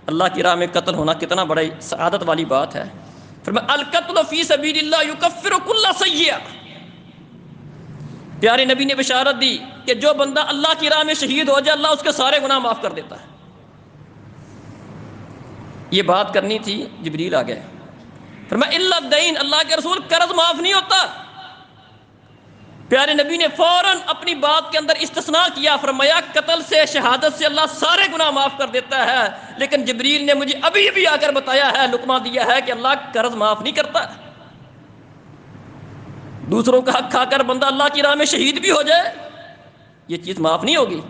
اللہ کی راہ میں قتل ہونا کتنا بڑی سعادت والی بات ہے۔ فرمایا القتل فی سبیل اللہ یکفر کل سیئہ، پیارے نبی نے بشارت دی کہ جو بندہ اللہ کی راہ میں شہید ہو جائے اللہ اس کے سارے گناہ معاف کر دیتا ہے۔ یہ بات کرنی تھی، جبریل آ گئے۔ فرمایا الا الدین، اللہ کے رسول قرض معاف نہیں ہوتا۔ پیارے نبی نے فوراً اپنی بات کے اندر استثناء کیا، فرمایا قتل سے، شہادت سے اللہ سارے گناہ معاف کر دیتا ہے، لیکن جبریل نے مجھے ابھی ابھی آ کر بتایا ہے، لقمہ دیا ہے کہ اللہ قرض معاف نہیں کرتا۔ دوسروں کا حق کھا کر بندہ اللہ کی راہ میں شہید بھی ہو جائے، یہ چیز معاف نہیں ہوگی۔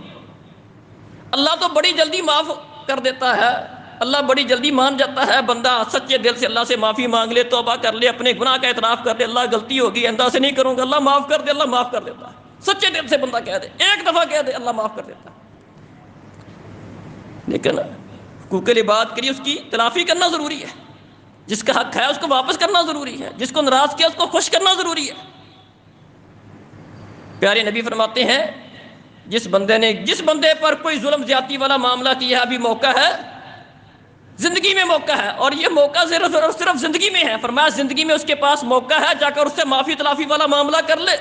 اللہ تو بڑی جلدی معاف کر دیتا ہے، اللہ بڑی جلدی مان جاتا ہے. بندہ سچے دل سے اللہ سے معافی مانگ لے, توبہ کر لے, اپنے گناہ کا اعتراف کر لے, اللہ غلطی ہوگی آئندہ سے نہیں کروں گا, اللہ معاف کر دے, اللہ معاف کر دیتا ہے. سچے دل سے بندہ کہہ دے, ایک دفعہ کہہ دے, اللہ معاف کر دیتا ہے. لیکن حقوق العباد کے لیے اس کی تلافی کرنا ضروری ہے. جس کا حق ہے اس کو واپس کرنا ضروری ہے, جس کو ناراض کیا اس کو خوش کرنا ضروری ہے. پیارے نبی فرماتے ہیں جس بندے پر کوئی ظلم زیادتی والا معاملہ کیا ہے, ابھی موقع ہے, زندگی میں موقع ہے, اور یہ موقع صرف زندگی میں ہے. فرمایا زندگی میں اس کے پاس موقع ہے, جا کر اس سے معافی تلافی والا معاملہ کر لے,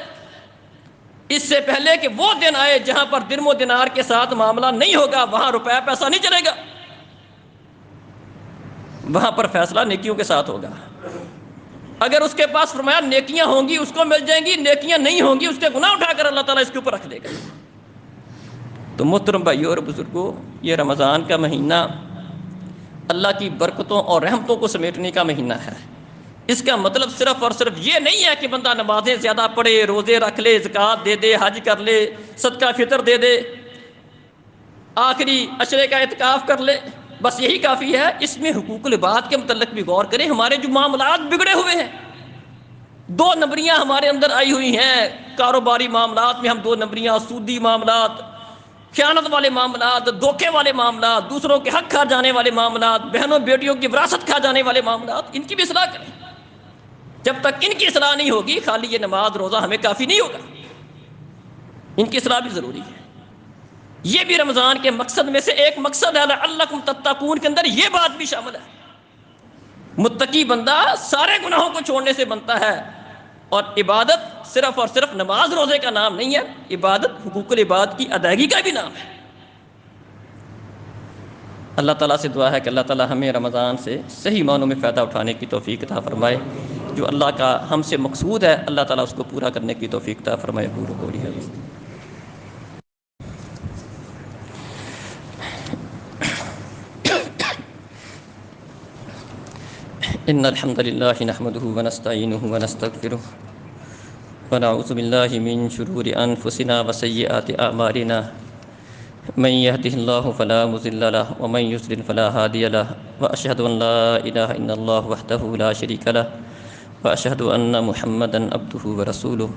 اس سے پہلے کہ وہ دن آئے جہاں پر درم و دینار کے ساتھ معاملہ نہیں ہوگا, وہاں روپے پیسہ نہیں چلے گا, وہاں پر فیصلہ نیکیوں کے ساتھ ہوگا. اگر اس کے پاس فرمایا نیکیاں ہوں گی اس کو مل جائیں گی, نیکیاں نہیں ہوں گی اس کے گناہ اٹھا کر اللہ تعالیٰ اس کے اوپر رکھ دے گا. تو محترم بھائیوں اور بزرگوں, یہ رمضان کا مہینہ اللہ کی برکتوں اور رحمتوں کو سمیٹنے کا مہینہ ہے. اس کا مطلب صرف اور صرف یہ نہیں ہے کہ بندہ نمازیں زیادہ پڑھے, روزے رکھ لے, زکوٰۃ دے دے, حج کر لے, صدقہ فطر دے دے, آخری عشرے کا اعتکاف کر لے, بس یہی کافی ہے. اس میں حقوق العباد کے متعلق بھی غور کریں. ہمارے جو معاملات بگڑے ہوئے ہیں, 2 نمبریاں ہمارے اندر آئی ہوئی ہیں. کاروباری معاملات میں ہم 2 نمبریاں, سودی معاملات, خیانت والے معاملات, دھوکے والے معاملات, دوسروں کے حق کھا جانے والے معاملات, بہنوں بیٹیوں کی وراثت کھا جانے والے معاملات, ان کی بھی اصلاح کریں. جب تک ان کی اصلاح نہیں ہوگی, خالی یہ نماز روزہ ہمیں کافی نہیں ہوگا, ان کی اصلاح بھی ضروری ہے. یہ بھی رمضان کے مقصد میں سے ایک مقصد ہے. لعلکم تتقون کے اندر یہ بات بھی شامل ہے. متقی بندہ سارے گناہوں کو چھوڑنے سے بنتا ہے, اور عبادت صرف اور صرف نماز روزے کا نام نہیں ہے, عبادت حقوق العباد کی ادائیگی کا بھی نام ہے. اللہ تعالیٰ سے دعا ہے کہ اللہ تعالیٰ ہمیں رمضان سے صحیح معنوں میں فائدہ اٹھانے کی توفیق عطا فرمائے. جو اللہ کا ہم سے مقصود ہے اللہ تعالیٰ اس کو پورا کرنے کی توفیق عطا فرمائے. قولی ھذا. ان الحمد لله نحمده ونستعينه ونستغفره ونعوذ بالله من شرور انفسنا وسيئات اعمالنا. من يهده الله فلا مضل له ومن يضلل فلا هادي له, واشهد ان لا اله الا الله وحده لا شريك له, واشهد ان محمدا عبده ورسوله.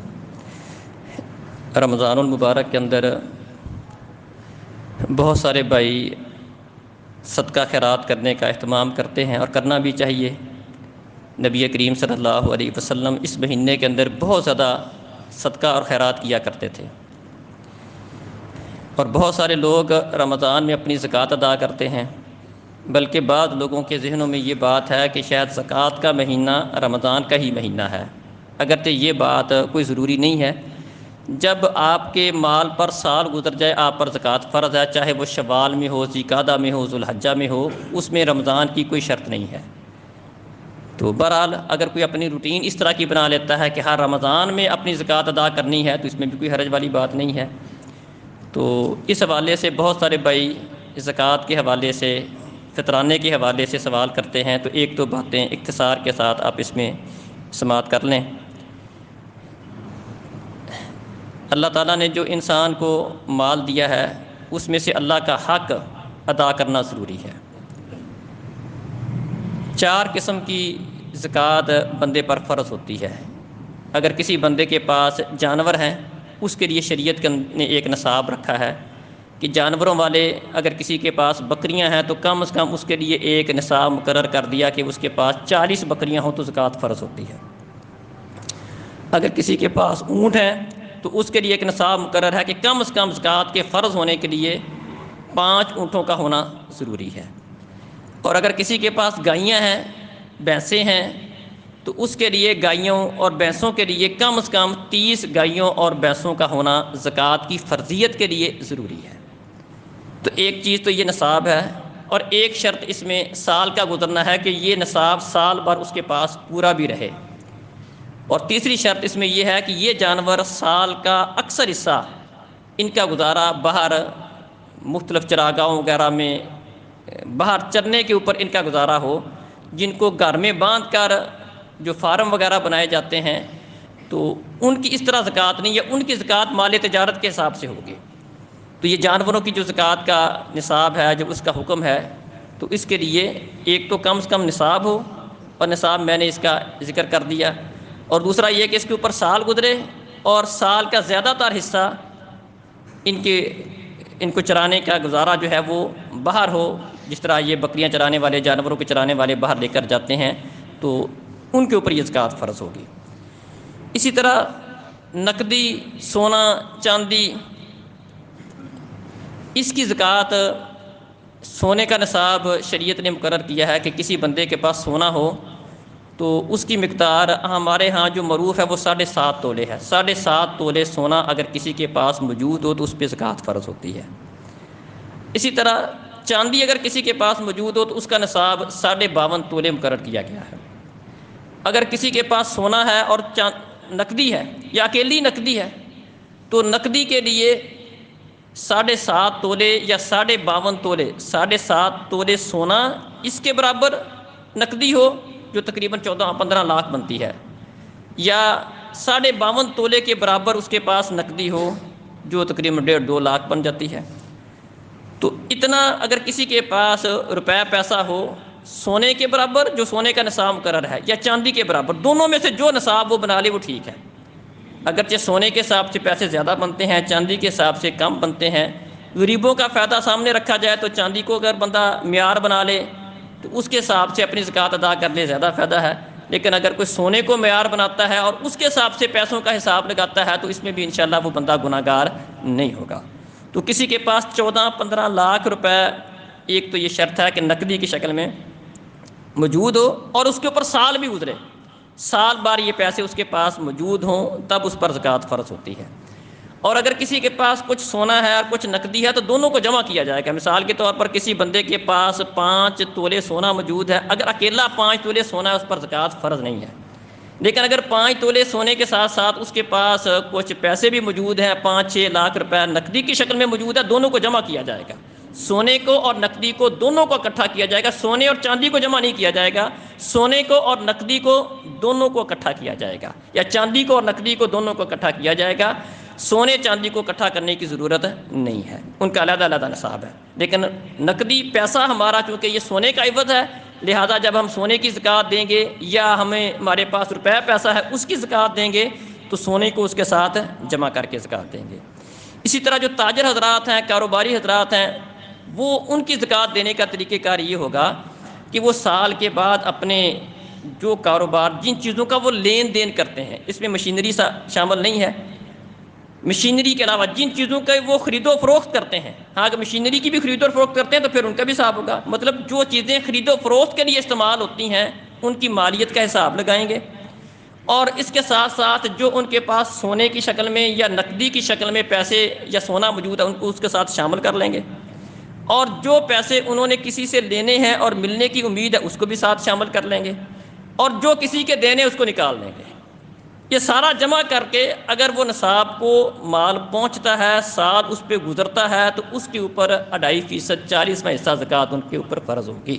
رمضان المبارک کے اندر بہت سارے بھائی صدقہ خیرات کرنے کا اہتمام کرتے ہیں, اور کرنا بھی چاہیے. نبی کریم صلی اللہ علیہ وسلم اس مہینے کے اندر بہت زیادہ صدقہ اور خیرات کیا کرتے تھے, اور بہت سارے لوگ رمضان میں اپنی زکوٰۃ ادا کرتے ہیں. بلکہ بعض لوگوں کے ذہنوں میں یہ بات ہے کہ شاید زکوٰۃ کا مہینہ رمضان کا ہی مہینہ ہے, اگرچہ یہ بات کوئی ضروری نہیں ہے. جب آپ کے مال پر سال گزر جائے آپ پر زکوٰۃ فرض ہے, چاہے وہ شوال میں ہو, ذوالقعدہ میں ہو, ذوالحجہ میں ہو, اس میں رمضان کی کوئی شرط نہیں ہے. تو بہرحال اگر کوئی اپنی روٹین اس طرح کی بنا لیتا ہے کہ ہر رمضان میں اپنی زکوٰۃ ادا کرنی ہے, تو اس میں بھی کوئی حرج والی بات نہیں ہے. تو اس حوالے سے بہت سارے بھائی زکوٰۃ کے حوالے سے, فطرانے کے حوالے سے سوال کرتے ہیں. تو 1-2 باتیں اختصار کے ساتھ آپ اس میں سماعت کر لیں. اللہ تعالیٰ نے جو انسان کو مال دیا ہے اس میں سے اللہ کا حق ادا کرنا ضروری ہے. 4 قسم کی زکوٰۃ بندے پر فرض ہوتی ہے. اگر کسی بندے کے پاس جانور ہیں اس کے لیے شریعت نے ایک نصاب رکھا ہے کہ جانوروں والے اگر کسی کے پاس بکریاں ہیں تو کم از کم اس کے لیے ایک نصاب مقرر کر دیا کہ اس کے پاس 40 بکریاں ہوں تو زکوٰۃ فرض ہوتی ہے. اگر کسی کے پاس اونٹ ہیں تو اس کے لیے ایک نصاب مقرر ہے کہ کم از کم زکوٰۃ کے فرض ہونے کے لیے 5 اونٹوں کا ہونا ضروری ہے. اور اگر کسی کے پاس گائیاں ہیں, بھینسیں ہیں, تو اس کے لیے گائیوں اور بھینسوں کے لیے کم از کم 30 گائیوں اور بھینسوں کا ہونا زکوٰۃ کی فرضیت کے لیے ضروری ہے. تو ایک چیز تو یہ نصاب ہے, اور ایک شرط اس میں سال کا گزرنا ہے کہ یہ نصاب سال بھر اس کے پاس پورا بھی رہے. اور تیسری شرط اس میں یہ ہے کہ یہ جانور سال کا اکثر حصہ ان کا گزارا باہر مختلف چراگاہوں وغیرہ میں باہر چرنے کے اوپر ان کا گزارا ہو. جن کو گھر میں باندھ کر جو فارم وغیرہ بنائے جاتے ہیں تو ان کی اس طرح زکوٰۃ نہیں ہے, ان کی زکوٰۃ مال تجارت کے حساب سے ہوگی. تو یہ جانوروں کی جو زکوٰۃ کا نصاب ہے, جب اس کا حکم ہے, تو تو اس کے لیے ایک تو کم سے کم نصاب ہو، اور نصاب میں نے اس کا ذکر کر دیا، اور دوسرا یہ کہ اس کے اوپر سال گزرے اور سال کا زیادہ تر حصہ ان کو چرانے کا گزارا جو ہے وہ باہر ہو، جس طرح یہ بکریاں چرانے والے، جانوروں کو چرانے والے باہر لے کر جاتے ہیں، تو ان کے اوپر یہ زکوٰۃ فرض ہوگی۔ اسی طرح نقدی، سونا، چاندی، اس کی زکوٰۃ، سونے کا نصاب شریعت نے مقرر کیا ہے کہ کسی بندے کے پاس سونا ہو تو اس کی مقدار ہمارے ہاں جو معروف ہے وہ 7.5 تولے ہے۔ 7.5 تولے سونا اگر کسی کے پاس موجود ہو تو اس پہ زکوٰۃ فرض ہوتی ہے۔ اسی طرح چاندی اگر کسی کے پاس موجود ہو تو اس کا نصاب 52.5 تولے مقرر کیا گیا ہے۔ اگر کسی کے پاس سونا ہے اور نقدی ہے یا اکیلی نقدی ہے تو نقدی کے لیے 7.5 تولے یا 52.5 تولے، 7.5 تولے سونا اس کے برابر نقدی ہو جو تقریباً 14-15 لاکھ بنتی ہے، یا 52.5 تولے کے برابر اس کے پاس نقدی ہو جو تقریباً 1.5-2 لاکھ بن جاتی ہے۔ تو اتنا اگر کسی کے پاس روپے پیسہ ہو سونے کے برابر جو سونے کا نصاب مقرر ہے، یا چاندی کے برابر، دونوں میں سے جو نصاب وہ بنا لے وہ ٹھیک ہے۔ اگرچہ سونے کے حساب سے پیسے زیادہ بنتے ہیں، چاندی کے حساب سے کم بنتے ہیں۔ غریبوں کا فائدہ سامنے رکھا جائے تو چاندی کو اگر بندہ معیار بنا لے تو اس کے حساب سے اپنی زکوٰۃ ادا کر لے، زیادہ فائدہ ہے۔ لیکن اگر کوئی سونے کو معیار بناتا ہے اور اس کے حساب سے پیسوں کا حساب لگاتا ہے تو اس میں بھی انشاءاللہ وہ بندہ گناہ گار نہیں ہوگا۔ تو کسی کے پاس 14-15 لاکھ روپے، ایک تو یہ شرط ہے کہ نقدی کی شکل میں موجود ہو اور اس کے اوپر سال بھی گزرے، سال بار یہ پیسے اس کے پاس موجود ہوں، تب اس پر زکوٰۃ فرض ہوتی ہے۔ اور اگر کسی کے پاس کچھ سونا ہے اور کچھ نقدی ہے تو دونوں کو جمع کیا جائے گا۔ مثال کے طور پر کسی بندے کے پاس 5 تولے سونا موجود ہے، اگر اکیلا 5 تولے سونا ہے اس پر زکوٰۃ فرض نہیں ہے، لیکن اگر 5 تولے سونے کے ساتھ ساتھ اس کے پاس کچھ پیسے بھی موجود ہیں، 5-6 لاکھ روپے نقدی کی شکل میں موجود ہے، دونوں کو جمع کیا جائے گا۔ سونے کو اور نقدی کو دونوں کو اکٹھا کیا جائے گا، سونے اور چاندی کو جمع نہیں کیا جائے گا، سونے کو اور نقدی کو دونوں کو اکٹھا کیا جائے گا، یا چاندی کو اور نقدی کو دونوں کو اکٹھا کیا جائے گا۔ سونے چاندی کو اکٹھا کرنے کی ضرورت نہیں ہے، ان کا علیحدہ علیحدہ نصاب ہے۔ لیکن نقدی پیسہ ہمارا چونکہ یہ سونے کا عوض ہے، لہذا جب ہم سونے کی زکوٰۃ دیں گے یا ہمارے پاس روپے پیسہ ہے اس کی زکوٰۃ دیں گے تو سونے کو اس کے ساتھ جمع کر کے زکوٰۃ دیں گے۔ اسی طرح جو تاجر حضرات ہیں، کاروباری حضرات ہیں، وہ ان کی زکوٰۃ دینے کا طریقہ کار یہ ہوگا کہ وہ سال کے بعد اپنے جو کاروبار، جن چیزوں کا وہ لین دین کرتے ہیں، اس میں مشینری شامل نہیں ہے، مشینری کے علاوہ جن چیزوں کا وہ خرید و فروخت کرتے ہیں، ہاں اگر مشینری کی بھی خرید و فروخت کرتے ہیں تو پھر ان کا بھی حساب ہوگا۔ مطلب جو چیزیں خرید و فروخت کے لیے استعمال ہوتی ہیں ان کی مالیت کا حساب لگائیں گے، اور اس کے ساتھ ساتھ جو ان کے پاس سونے کی شکل میں یا نقدی کی شکل میں پیسے یا سونا موجود ہے ان کو اس کے ساتھ شامل کر لیں گے، اور جو پیسے انہوں نے کسی سے لینے ہیں اور ملنے کی امید ہے اس کو بھی ساتھ شامل کر لیں گے، اور جو کسی کے دینے اس کو نکال لیں گے۔ یہ سارا جمع کر کے اگر وہ نصاب کو مال پہنچتا ہے، سال اس پہ گزرتا ہے، تو اس کے اوپر 2.5% 40واں حصہ زکوٰۃ ان کے اوپر فرض ہوگی۔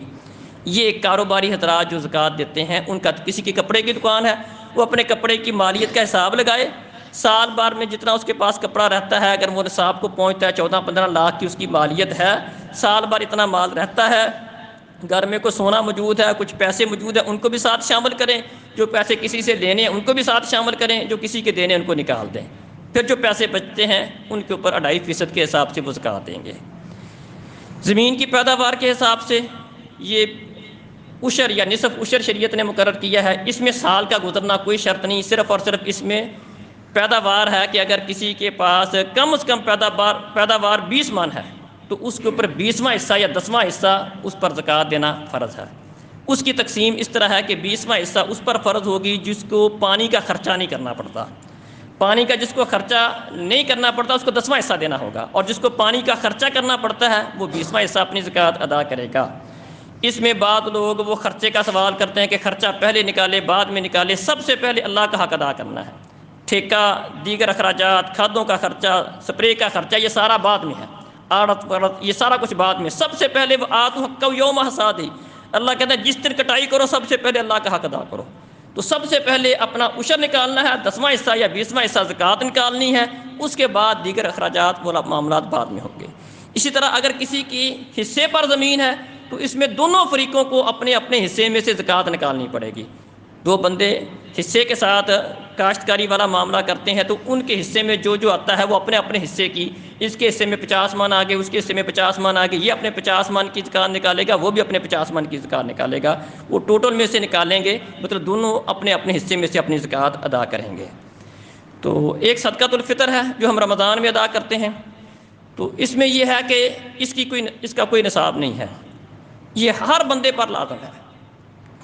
یہ کاروباری حضرات جو زکوٰۃ دیتے ہیں، ان کا کسی کی کپڑے کی دکان ہے، وہ اپنے کپڑے کی مالیت کا حساب لگائے، سال بھر میں جتنا اس کے پاس کپڑا رہتا ہے، اگر وہ نصاب کو پہنچتا ہے 14-15 لاکھ کی اس کی مالیت ہے، سال بھر اتنا مال رہتا ہے، گھر میں کوئی سونا موجود ہے، کچھ پیسے موجود ہیں، ان کو بھی ساتھ شامل کریں، جو پیسے کسی سے لینے ہیں ان کو بھی ساتھ شامل کریں، جو کسی کے دینے ان کو نکال دیں، پھر جو پیسے بچتے ہیں ان کے اوپر 2.5% کے حساب سے وہ زکوٰۃ دیں گے۔ زمین کی پیداوار کے حساب سے یہ عشر یا نصف عشر شریعت نے مقرر کیا ہے، اس میں سال کا گزرنا کوئی شرط نہیں، صرف اور صرف اس میں پیداوار ہے کہ اگر کسی کے پاس کم از کم پیداوار 20 من ہے تو اس کے اوپر 20واں حصہ یا 10واں حصہ اس پر زکوٰۃ دینا فرض ہے۔ اس کی تقسیم اس طرح ہے کہ 20واں حصہ اس پر فرض ہوگی جس کو پانی کا خرچہ نہیں کرنا پڑتا، پانی کا جس کو خرچہ نہیں کرنا پڑتا اس کو 10واں حصہ دینا ہوگا، اور جس کو پانی کا خرچہ کرنا پڑتا ہے وہ 20واں حصہ اپنی زکوٰۃ ادا کرے گا۔ اس میں بعض لوگ وہ خرچے کا سوال کرتے ہیں کہ خرچہ پہلے نکالے بعد میں نکالے، سب سے پہلے اللہ کا حق ادا کرنا ہے۔ ٹھیکہ، دیگر اخراجات، کھادوں کا خرچہ، سپرے کا خرچہ، یہ سارا بعد میں ہے، آڑت پڑت یہ سارا کچھ بعد میں، سب سے پہلے وہ آتو حق یوم حصادی، اللہ کہتا ہے جس دن کٹائی کرو سب سے پہلے اللہ کا حق ادا کرو، تو سب سے پہلے اپنا عشر نکالنا ہے، 10واں حصہ یا 20واں حصہ زکوٰۃ نکالنی ہے، اس کے بعد دیگر اخراجات وہ معاملات بعد میں ہوں گے۔ اسی طرح اگر کسی کی حصے پر زمین ہے تو اس میں دونوں فریقوں کو اپنے اپنے حصے میں سے زکوٰۃ نکالنی پڑے گی۔ دو بندے حصے کے ساتھ کاشتکاری والا معاملہ کرتے ہیں تو ان کے حصے میں جو آتا ہے وہ اپنے اپنے حصے کی، اس کے حصے میں 50 من آگے، اس کے حصے میں 50 من آگے، یہ اپنے 50 من کی زکوٰۃ نکالے گا، وہ بھی اپنے 50 من کی زکوٰۃ نکالے گا، وہ ٹوٹل میں سے نکالیں گے، مطلب دونوں اپنے اپنے حصے میں سے اپنی زکوٰۃ ادا کریں گے۔ تو ایک صدقۃ الفطر ہے جو ہم رمضان میں ادا کرتے ہیں، تو اس میں یہ ہے کہ اس کا کوئی نصاب نہیں ہے، یہ ہر بندے پر لازم ہے۔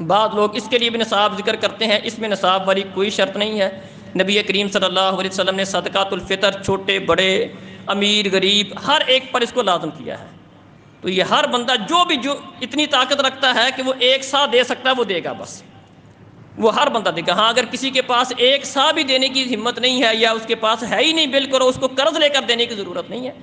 بعض لوگ اس کے لیے بھی نصاب ذکر کرتے ہیں، اس میں نصاب والی کوئی شرط نہیں ہے۔ نبی کریم صلی اللہ علیہ وسلم نے صدقۃ الفطر چھوٹے بڑے امیر غریب ہر ایک پر اس کو لازم کیا ہے، تو یہ ہر بندہ جو اتنی طاقت رکھتا ہے کہ وہ ایک سا دے سکتا ہے وہ دے گا، بس وہ ہر بندہ دے گا۔ ہاں اگر کسی کے پاس ایک سا بھی دینے کی ہمت نہیں ہے یا اس کے پاس ہے ہی نہیں بالکل، اس کو قرض لے کر دینے کی ضرورت نہیں ہے،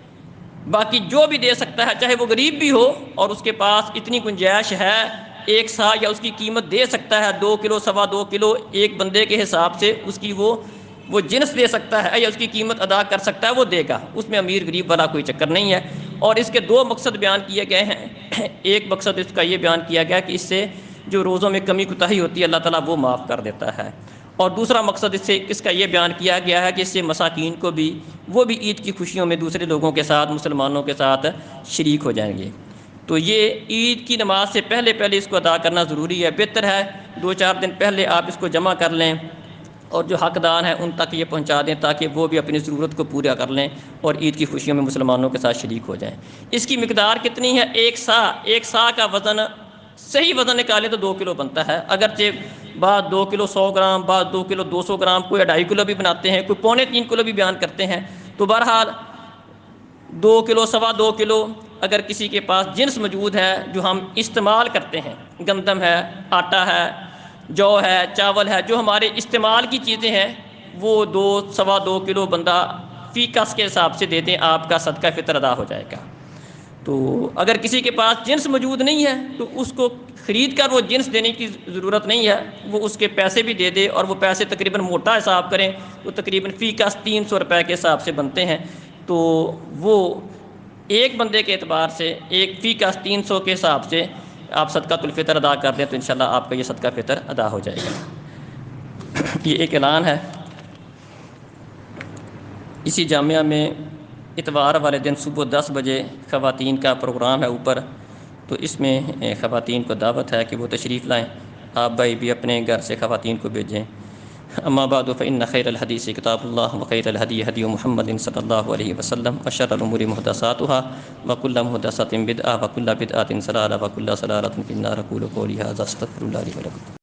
باقی جو بھی دے سکتا ہے چاہے وہ غریب بھی ہو اور اس کے پاس اتنی گنجائش ہے ایک سا یا اس کی قیمت دے سکتا ہے 2 کلو 2.25 کلو ایک بندے کے حساب سے اس کی وہ جنس دے سکتا ہے یا اس کی قیمت ادا کر سکتا ہے وہ دے گا، اس میں امیر غریب والا کوئی چکر نہیں ہے۔ اور اس کے 2 مقصد بیان کیے گئے ہیں، ایک مقصد اس کا یہ بیان کیا گیا کہ اس سے جو روزوں میں کمی کوتاہی ہوتی ہے اللہ تعالیٰ وہ معاف کر دیتا ہے، اور دوسرا مقصد اس کا یہ بیان کیا گیا ہے کہ اس سے مساکین کو بھی وہ بھی عید کی خوشیوں میں دوسرے لوگوں کے ساتھ مسلمانوں کے ساتھ شریک ہو جائیں گے۔ تو یہ عید کی نماز سے پہلے اس کو ادا کرنا ضروری ہے، بہتر ہے 2-4 دن پہلے آپ اس کو جمع کر لیں اور جو حقدار ہیں ان تک یہ پہنچا دیں تاکہ وہ بھی اپنی ضرورت کو پورا کر لیں اور عید کی خوشیوں میں مسلمانوں کے ساتھ شریک ہو جائیں۔ اس کی مقدار کتنی ہے؟ ایک سا کا وزن، صحیح وزن نکالے تو 2 کلو بنتا ہے، اگرچہ بعض 2 کلو 100 گرام، بعض 2 کلو 200 گرام، کوئی 2.5 کلو بھی بناتے ہیں، کوئی 3.25 کلو بھی بیان کرتے ہیں، تو بہرحال 2 کلو 2.25 کلو اگر کسی کے پاس جنس موجود ہے جو ہم استعمال کرتے ہیں، گندم ہے، آٹا ہے، جو ہے، چاول ہے، جو ہمارے استعمال کی چیزیں ہیں، وہ 2.25 کلو بندہ فی کس کے حساب سے دے دیں، آپ کا صدقہ فطر ادا ہو جائے گا۔ تو اگر کسی کے پاس جنس موجود نہیں ہے تو اس کو خرید کر وہ جنس دینے کی ضرورت نہیں ہے، وہ اس کے پیسے بھی دے دے، اور وہ پیسے تقریباً موٹا حساب کریں تو تقریباً فی کس 300 روپے کے حساب سے بنتے ہیں، تو وہ ایک بندے کے اعتبار سے ایک فی کس 300 کے حساب سے آپ صدقۃ الفطر ادا کر دیں تو انشاءاللہ آپ کا یہ صدقہ فطر ادا ہو جائے گا۔ یہ ایک اعلان ہے، اسی جامعہ میں اتوار والے دن صبح 10 بجے خواتین کا پروگرام ہے اوپر، تو اس میں خواتین کو دعوت ہے کہ وہ تشریف لائیں، آپ بھائی بھی اپنے گھر سے خواتین کو بھیجیں۔ اما بعد فإن خیر الحدیث کتاب اللہ وخیر الہدی ہدی محمد صلی اللہ علیہ وسلم وشر الامور محدثاتها وکل محدثۃ بدعۃ وکل بدعۃ ضلالہ وکل ضلالۃ فی النار۔ اقول قولی ھذا استغفر اللہ لی ولکم۔